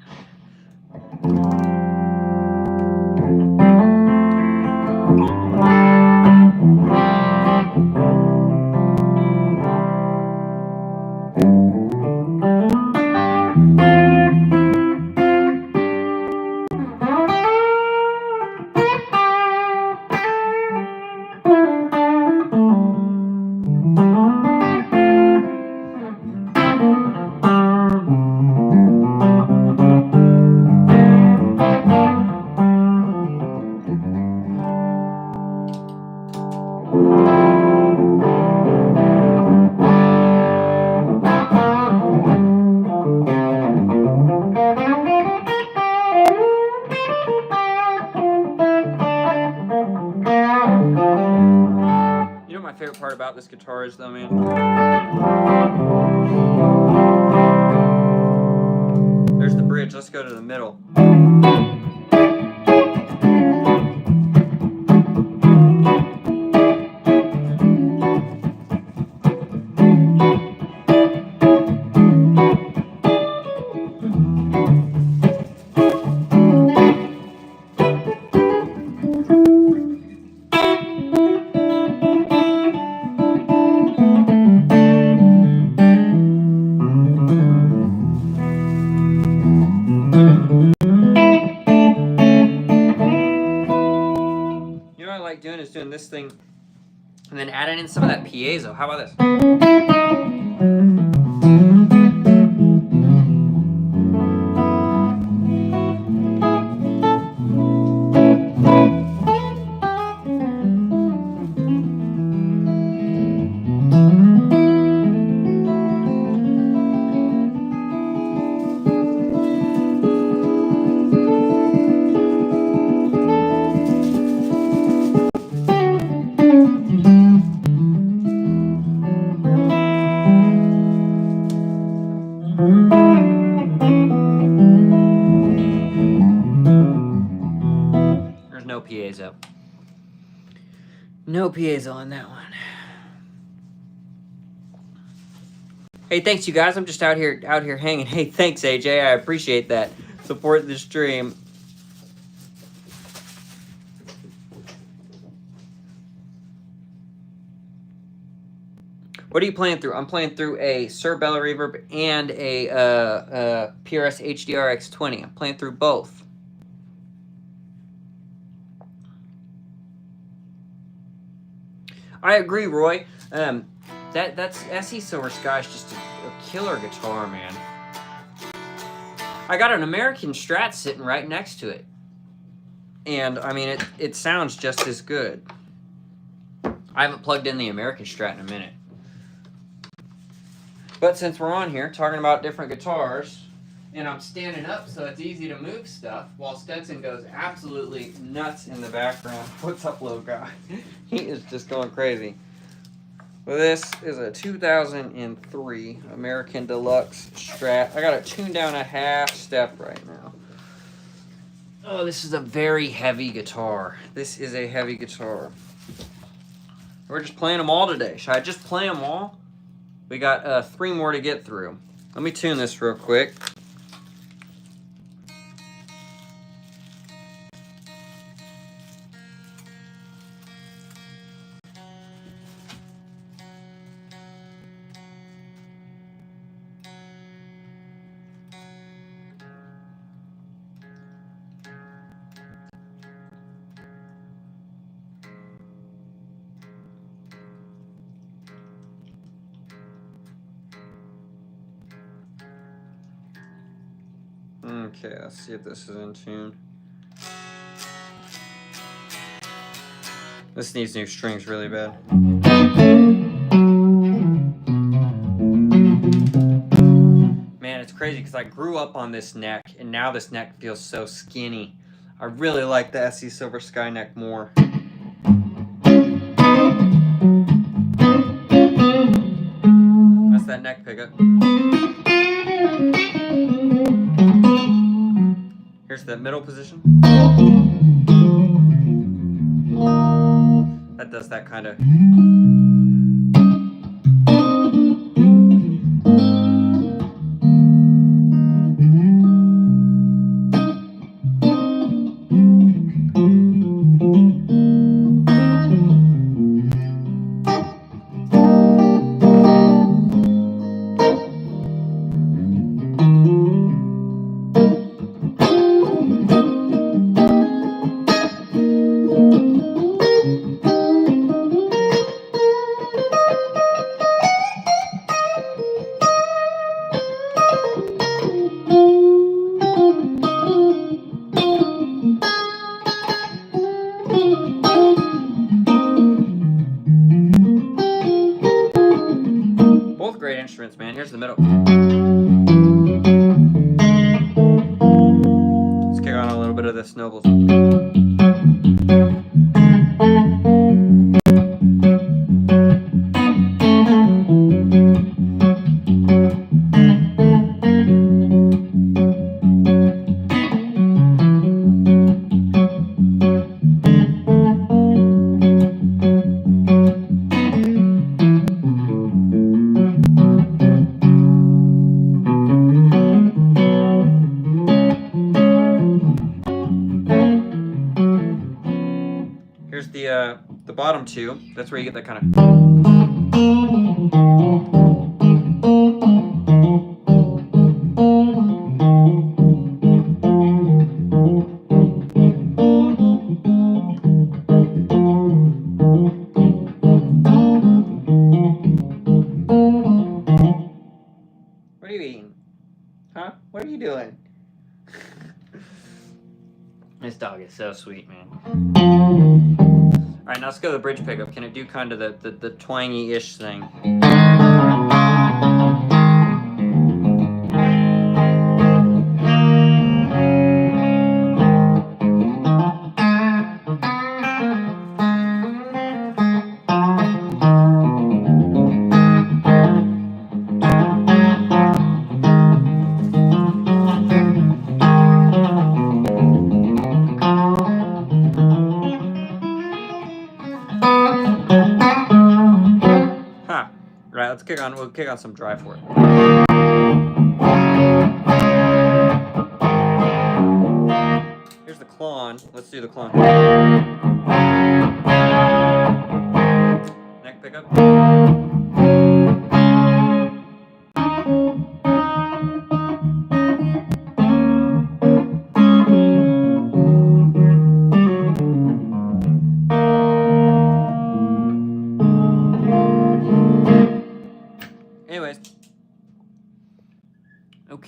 Part about this guitar is though, man. There's the bridge. Let's go to the middle. Doing this thing and then adding in some of that piezo. How about this? There's no piezo. No piezo on that one. Hey, thanks you guys. I'm just out here hanging. Hey, thanks AJ. I appreciate that. Support the stream. What are you playing through? I'm playing through a Sir Bella Reverb and a PRS HDR X20. I'm playing through both. I agree, Roy. That's SE Silver Sky is just a killer guitar, man. I got an American Strat sitting right next to it, and I mean it sounds just as good. I haven't plugged in the American Strat in a minute, but since we're on here talking about different guitars, and I'm standing up so it's easy to move stuff while Stetson goes absolutely nuts in the background. What's up, little guy? He is just going crazy. Well, this is a 2003 American Deluxe Strat. I got it tuned down a half step right now. Oh, this is a very heavy guitar. This is a heavy guitar. We're just playing them all today. Should I just play them all? We got 3 more to get through. Let me tune this real quick. Okay, let's see if this is in tune. This needs new strings really bad. Man, it's crazy because I grew up on this neck, and now this neck feels so skinny. I really like the SE Silver Sky neck more. That's that neck pickup. Here's that middle position. That does that kind of. Both great instruments, man. Here's the middle. Let's kick on a little bit of the Snowballs. Here's the bottom two. That's where you get that kind of. What are you eating? Huh? What are you doing? This dog is so sweet, man. All right, now let's go to the bridge pickup. Can it do kind of the twangy-ish thing? Right, we'll kick on some dry for it. Here's the clone. Let's do the clone. Neck pickup.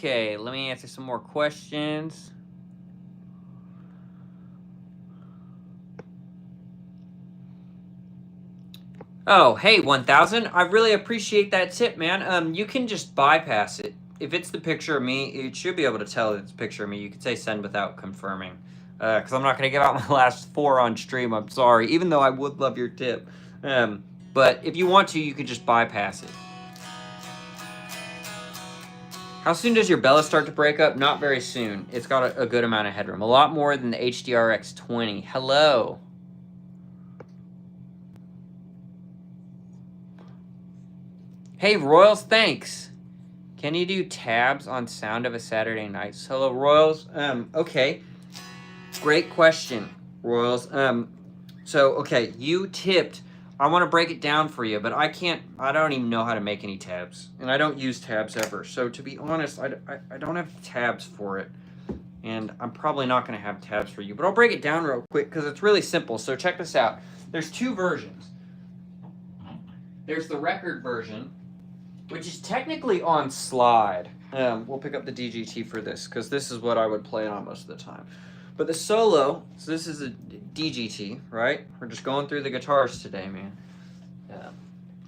Okay, let me answer some more questions. Oh, hey, 1000. I really appreciate that tip, man. You can just bypass it. If it's the picture of me, it should be able to tell it's a picture of me. You can say send without confirming. Because I'm not going to give out my last 4 on stream. I'm sorry, even though I would love your tip. But if you want to, you could just bypass it. How soon does your Bella start to break up? Not very soon. It's got a good amount of headroom. A lot more than the HDRX 20. Hello. Hey, Royals, thanks. Can you do tabs on Sound of a Saturday Night Solo, Royals? Okay. Great question, Royals. Okay, you tipped. I want to break it down for you, but I don't even know how to make any tabs. And I don't use tabs ever. So to be honest, I don't have tabs for it. And I'm probably not going to have tabs for you. But I'll break it down real quick because it's really simple. So check this out. There's 2 versions. There's the record version, which is technically on slide. We'll pick up the DGT for this because this is what I would play on most of the time. But the solo, so this is a DGT, right? We're just going through the guitars today, man.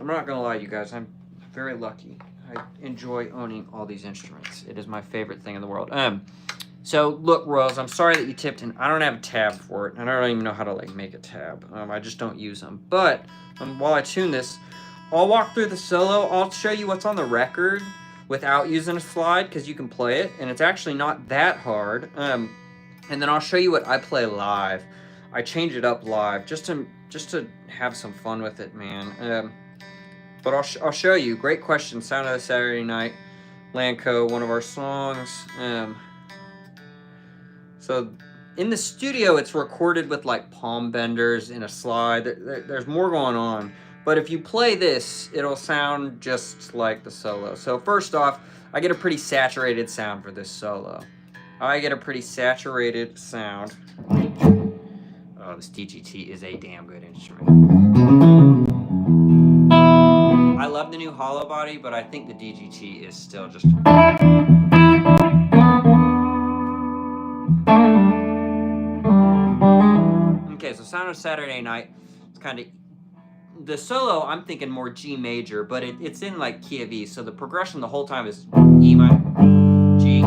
I'm not going to lie, you guys. I'm very lucky. I enjoy owning all these instruments. It is my favorite thing in the world. So, look, Royals, I'm sorry that you tipped, and I don't have a tab for it. And I don't even know how to, make a tab. I just don't use them. But while I tune this, I'll walk through the solo. I'll show you what's on the record without using a slide because you can play it. And it's actually not that hard. And then I'll show you what I play live. I change it up live just to have some fun with it, man. But I'll show you. Great question. Sound of the Saturday Night. Lanco, one of our songs. So in the studio, it's recorded with palm benders in a slide. There's more going on. But if you play this, it'll sound just like the solo. So first off, I get a pretty saturated sound for this solo. I get a pretty saturated sound. Oh, this DGT is a damn good instrument. I love the new hollow body, but I think the DGT is still just... Okay, so Sound of Saturday Night, it's kind of... The solo, I'm thinking more G major, but it's in key of E, so the progression the whole time is E minor, G.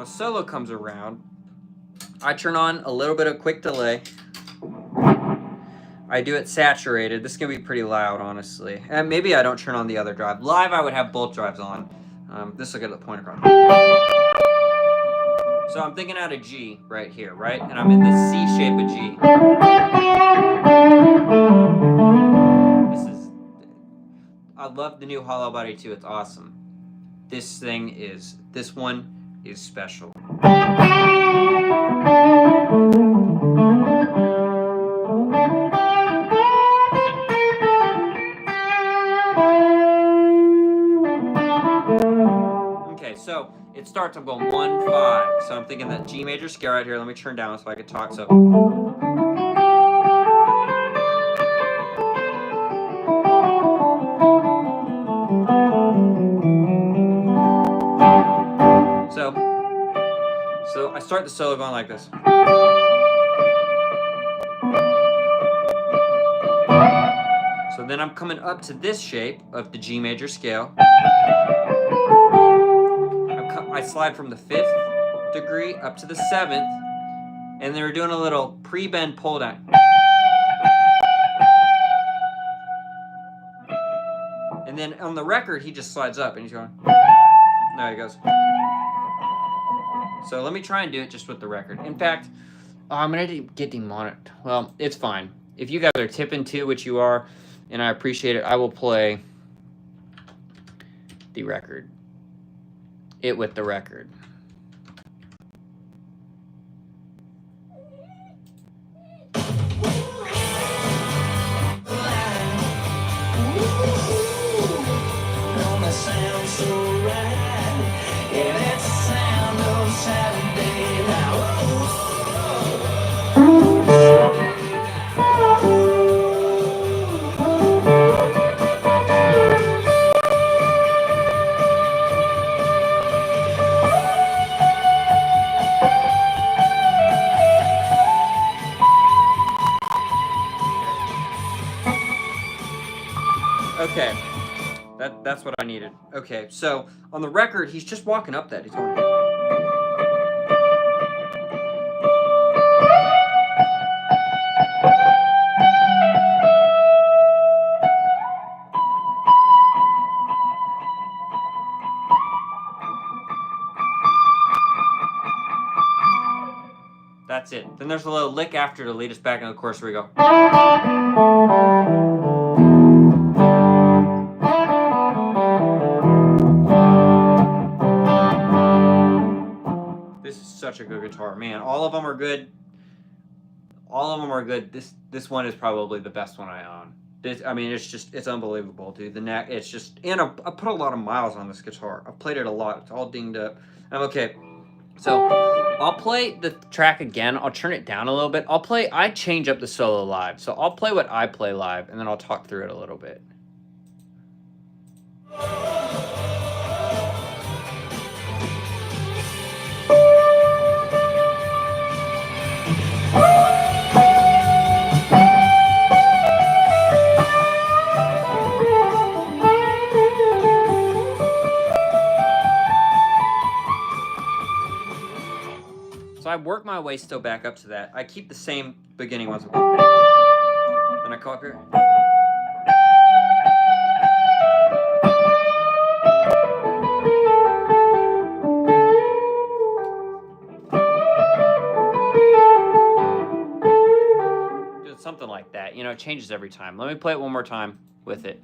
Solo comes around, I turn on a little bit of quick delay. I do it saturated. This is going to be pretty loud, honestly. And maybe I don't turn on the other drive. Live, I would have both drives on. This will get the point across. So I'm thinking out of G right here, right? And I'm in the C shape of G. I love the new hollow body too. It's awesome. This one is special. Okay, so it starts, I'm going 1, 5. So I'm thinking that G major scale right here. Let me turn down so I can talk. So I start the solo going like this. So then I'm coming up to this shape of the G major scale. I slide from the 5th degree up to the 7th, and then we're doing a little pre-bend pull down. And then on the record, he just slides up and he's going. There he goes. So let me try and do it just with the record. In fact, I'm going to get demonetized. Well, it's fine. If you guys are tipping too, which you are, and I appreciate it, I will play the record. It with the record. Sound so right. Yeah, that's the sound of Okay. That's what I needed. Okay, so on the record, he's just walking up that. He's going. That's it. Then there's a little lick after to lead us back into the chorus where we go. This is such a good guitar, man. All of them are good. All of them are good. This one is probably the best one I own. I mean, it's unbelievable, dude. The neck, it's just, and I put a lot of miles on this guitar. I've played it a lot. It's all dinged up. I'm okay. So I'll play the track again. I'll turn it down a little bit. I change up the solo live. So I'll play what I play live, and then I'll talk through it a little bit. So I work my way still back up to that. I keep the same beginning ones. And I come up here. Do something like that. You know, it changes every time. Let me play it one more time with it.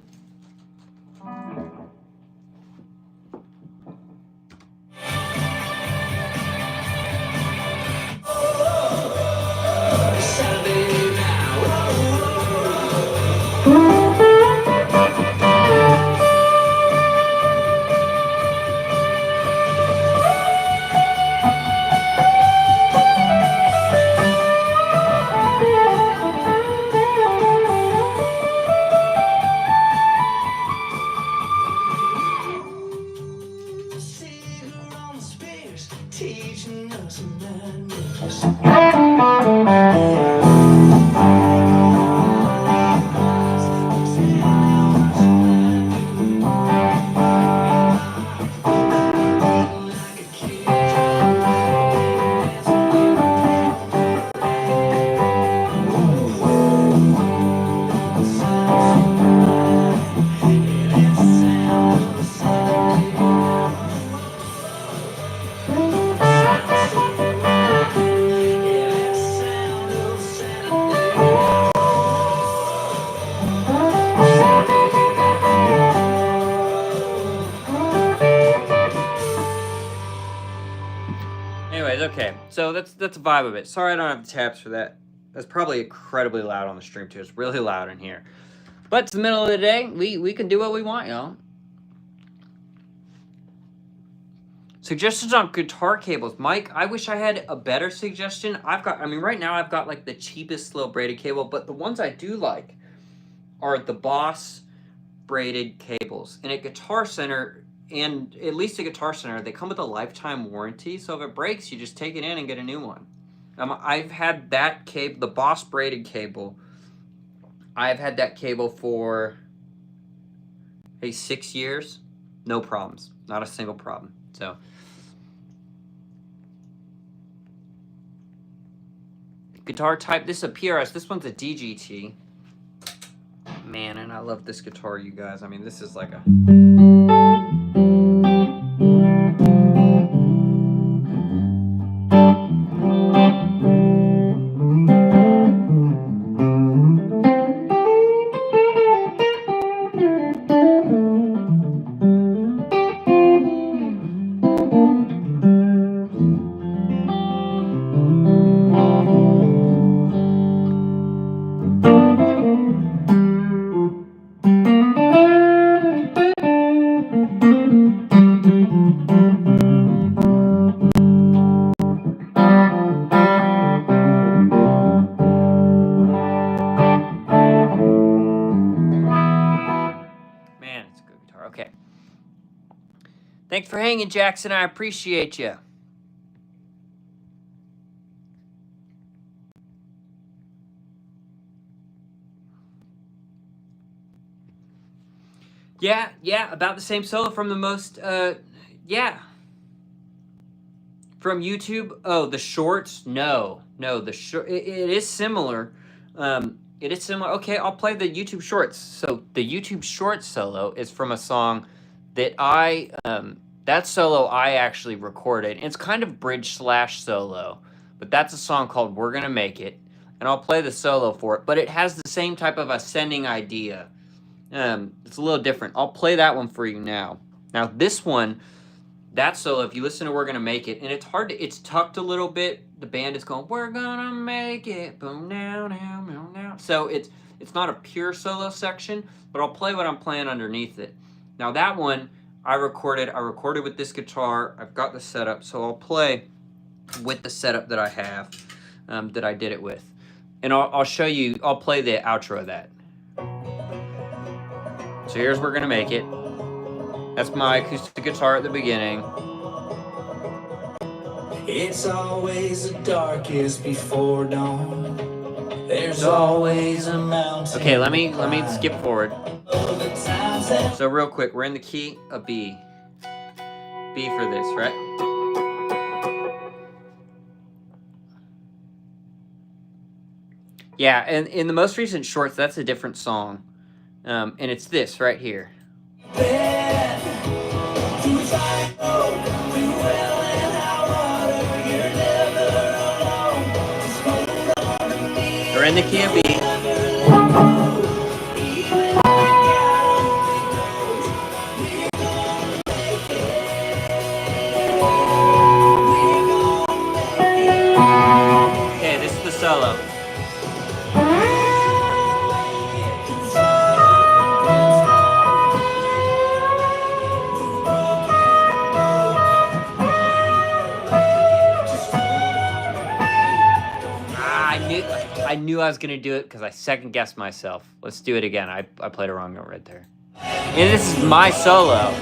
Anyways, okay, so that's a vibe of it. Sorry I don't have the tabs for that. That's probably incredibly loud on the stream too. It's really loud in here. But it's the middle of the day. We can do what we want, y'all. Suggestions on guitar cables. Mike, I wish I had a better suggestion. Right now I've got like the cheapest little braided cable, but the ones I do like are the Boss braided cables. And at Guitar Center, and at least at Guitar Center, they come with a lifetime warranty. So if it breaks, you just take it in and get a new one. I've had that cable, the Boss braided cable. I've had that cable for 6 years. No problems. Not a single problem. So guitar type, this is a PRS. This one's a DGT. Man, and I love this guitar, you guys. I mean, this is like a... Man, it's a good guitar. Okay. Thanks for hanging, Jackson. I appreciate you. Yeah, about the same solo from the most, yeah. From YouTube, oh, the shorts, no, the short, it is similar, it is similar, okay, I'll play the YouTube shorts. So the YouTube shorts solo is from a song that that solo I actually recorded. It's kind of bridge slash solo, but that's a song called We're Gonna Make It, and I'll play the solo for it, but it has the same type of ascending idea. It's a little different. I'll play that one for you now. Now this one, that solo, if you listen to We're Gonna Make It, and it's tucked a little bit. The band is going, we're gonna make it, boom, now, now, now, now. So it's not a pure solo section, but I'll play what I'm playing underneath it. Now that one, I recorded with this guitar. I've got the setup, so I'll play with the setup that I have, that I did it with. And I'll show you, I'll play the outro of that. So here's We're Gonna Make It. That's my acoustic guitar at the beginning. It's always the darkest before dawn. There's always a mountain. Okay, let me skip forward. So real quick, we're in the key of B. B for this, right? Yeah, and in the most recent shorts, that's a different song. And it's this right here. We're in the key of B. Okay, this is the solo. I knew I was gonna do it because I second guessed myself. Let's do it again. I played a wrong note right there. And this is my solo.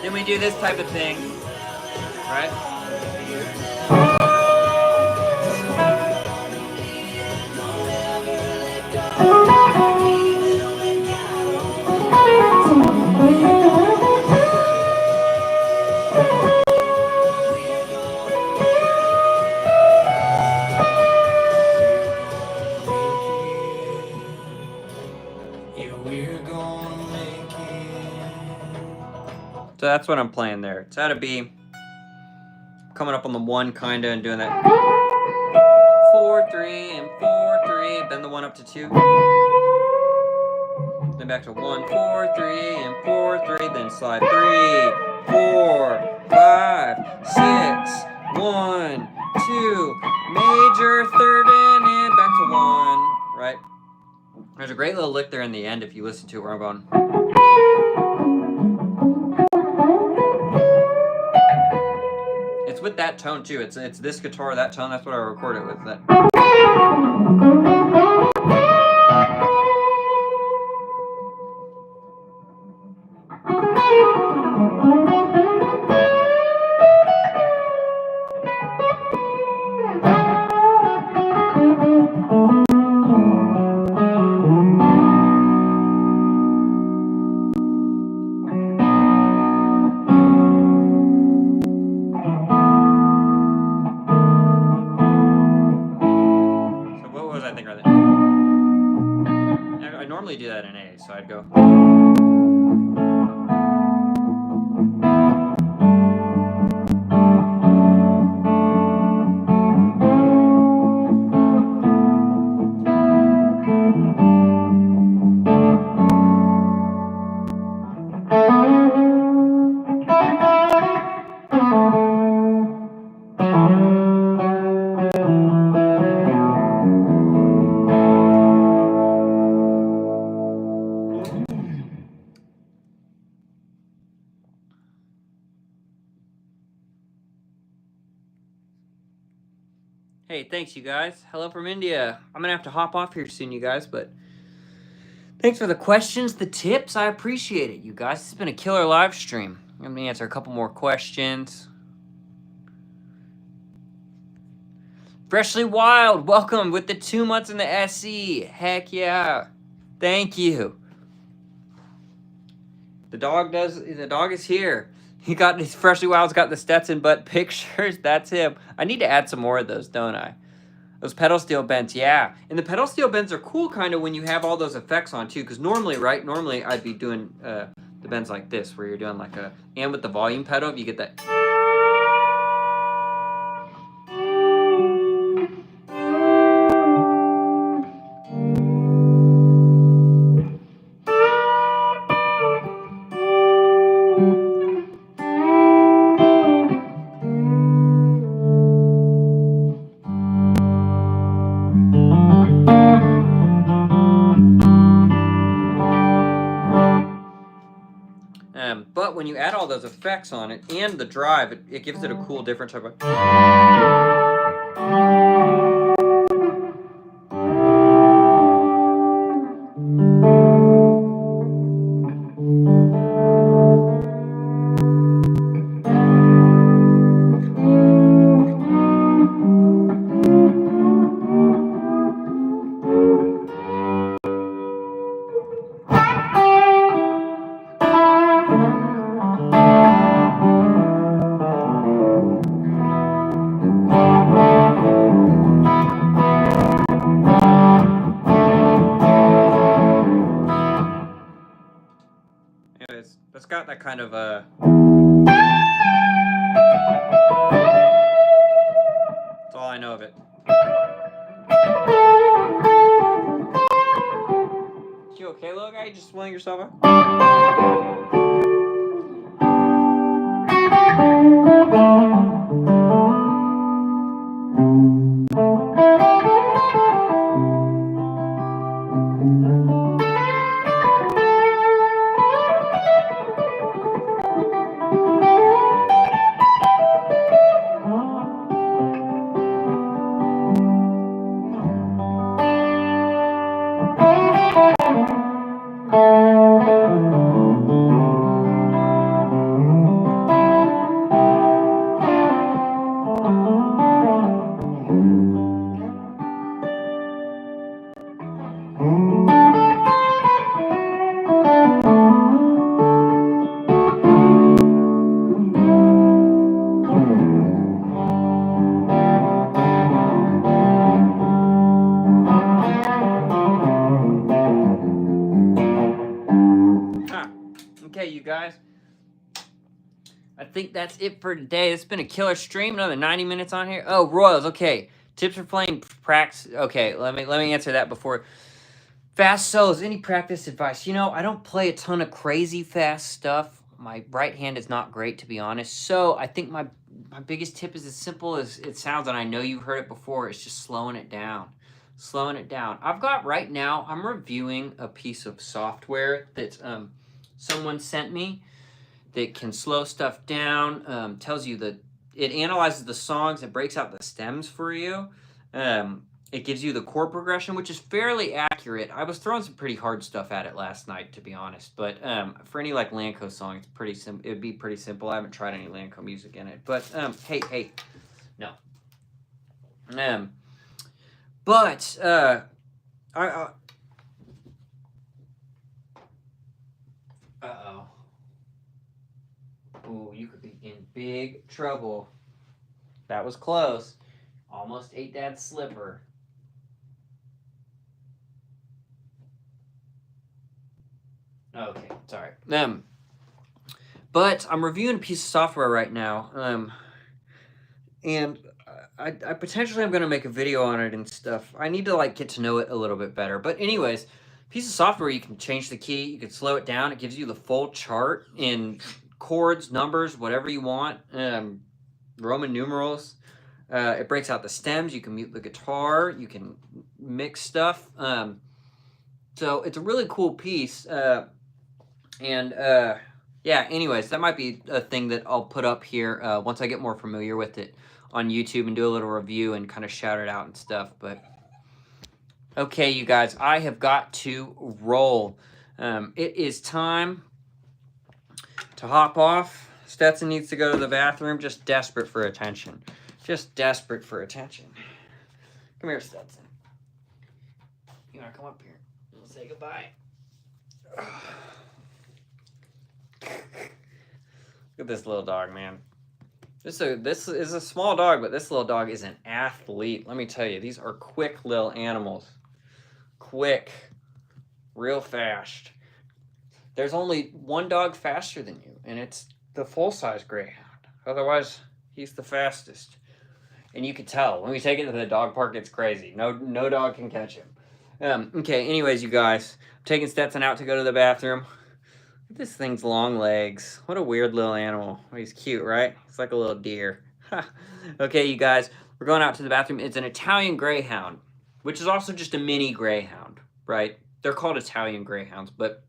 Then we do this type of thing, right? So that's what I'm playing there. It's out of B. Coming up on the 1 kinda and doing that 4-3 and 4-3. Bend the 1 up to 2. Then back to 1-4-3 and 4-3. Then slide 3, 4, 5, 6, 1, 2. Major 3rd and back to 1. Right? There's a great little lick there in the end if you listen to it where I'm going. It's with that tone too. It's this guitar, that tone. That's what I record it with. That. I normally do that in A, so I'd go. Hey, thanks, you guys. Hello from India. I'm gonna have to hop off here soon, you guys, but thanks for the questions, the tips. I appreciate it, you guys. It's been a killer live stream. I'm gonna answer a couple more questions. Freshly Wild, welcome with the 2 months in the SE. Heck yeah. Thank you. The dog is here. He got his Freshly Wild's got the Stetson butt pictures. That's him. I need to add some more of those, don't I? Those pedal steel bends, yeah. And the pedal steel bends are cool kind of when you have all those effects on too, because normally I'd be doing the bends like this, where you're doing like a, and with the volume pedal, you get that. But when you add all those effects on it and the drive, it gives it a cool different type of. Anyways, that's got that kind of That's all I know of it. You okay, little guy? You just swelling yourself up? Okay, you guys. I think that's it for today. It's been a killer stream. Another 90 minutes on here. Oh, Royals. Okay, tips for playing practice. Okay, let me answer that before. Fast solos. Any practice advice? You know, I don't play a ton of crazy fast stuff. My right hand is not great, to be honest. So I think my biggest tip is as simple as it sounds, and I know you've heard it before. It's just slowing it down. Slowing it down. I've got right now. I'm reviewing a piece of software that someone sent me that can slow stuff down, tells you that it analyzes the songs, it breaks out the stems for you. It gives you the chord progression, which is fairly accurate. I was throwing some pretty hard stuff at it last night, to be honest. But for any like Lanco song, it's pretty simple. It'd be pretty simple. I haven't tried any Lanco music in it. But hey, no. But uh-oh. Ooh, you could be in big trouble. That was close. Almost ate Dad's slipper. Okay, sorry. But I'm reviewing a piece of software right now. And I potentially I'm gonna make a video on it and stuff. I need to like get to know it a little bit better. But anyways, piece of software, you can change the key, you can slow it down. It gives you the full chart in chords, numbers, whatever you want. Roman numerals. It breaks out the stems. You can mute the guitar. You can mix stuff. So it's a really cool piece. And yeah, anyways, that might be a thing that I'll put up here once I get more familiar with it on YouTube and do a little review and kind of shout it out and stuff. But okay, you guys, I have got to roll. It is time to hop off. Stetson needs to go to the bathroom, just desperate for attention. Just desperate for attention. Come here, Stetson. You want to come up here? We'll say goodbye. Look at this little dog, man. This is a small dog, but this little dog is an athlete. Let me tell you, these are quick little animals. Quick. Real fast. There's only one dog faster than you, and it's the full-size greyhound. Otherwise, he's the fastest. And you can tell. When we take it to the dog park, it's crazy. No dog can catch him. Okay, anyways, you guys. I'm taking Stetson out to go to the bathroom. Look at this thing's long legs. What a weird little animal. Oh, he's cute, right? He's like a little deer. Okay, you guys. We're going out to the bathroom. It's an Italian greyhound, which is also just a mini greyhound, right? They're called Italian greyhounds, but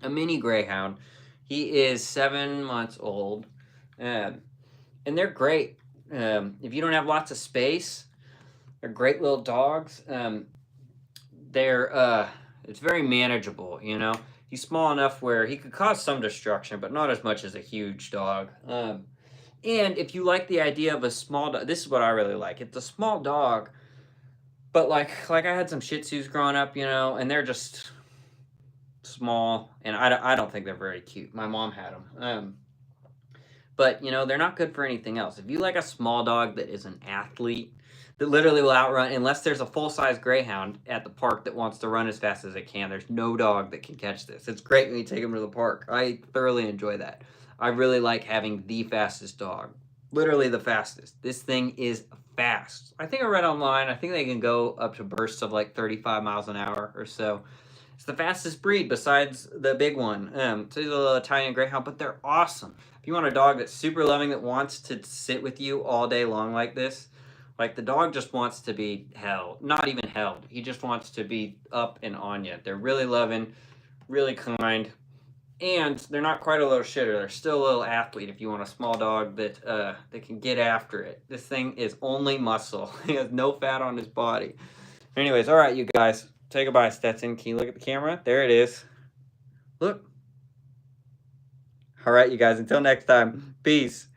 a mini greyhound. He is 7 months old, and they're great. If you don't have lots of space, they're great little dogs. It's very manageable, you know. He's small enough where he could cause some destruction, but not as much as a huge dog. And if you like the idea of a small dog, this is what I really like. It's a small dog, but like I had some Shih Tzus growing up, you know, and they're just small, and I don't think they're very cute. My mom had them. But, you know, they're not good for anything else. If you like a small dog that is an athlete, that literally will outrun, unless there's a full-size greyhound at the park that wants to run as fast as it can, there's no dog that can catch this. It's great when you take them to the park. I thoroughly enjoy that. I really like having the fastest dog. Literally the fastest. This thing is fast. I think I read online, I think they can go up to bursts of like 35 miles an hour or so. It's the fastest breed besides the big one. So he's a little Italian greyhound, but they're awesome. If you want a dog that's super loving, that wants to sit with you all day long like this, like the dog just wants to be held. Not even held. He just wants to be up and on you. They're really loving, really kind, and they're not quite a little shitter. They're still a little athlete if you want a small dog that can get after it. This thing is only muscle. He has no fat on his body. Anyways, all right, you guys. Say goodbye, Stetson. Can you look at the camera? There it is. Look. All right, you guys. Until next time. Peace.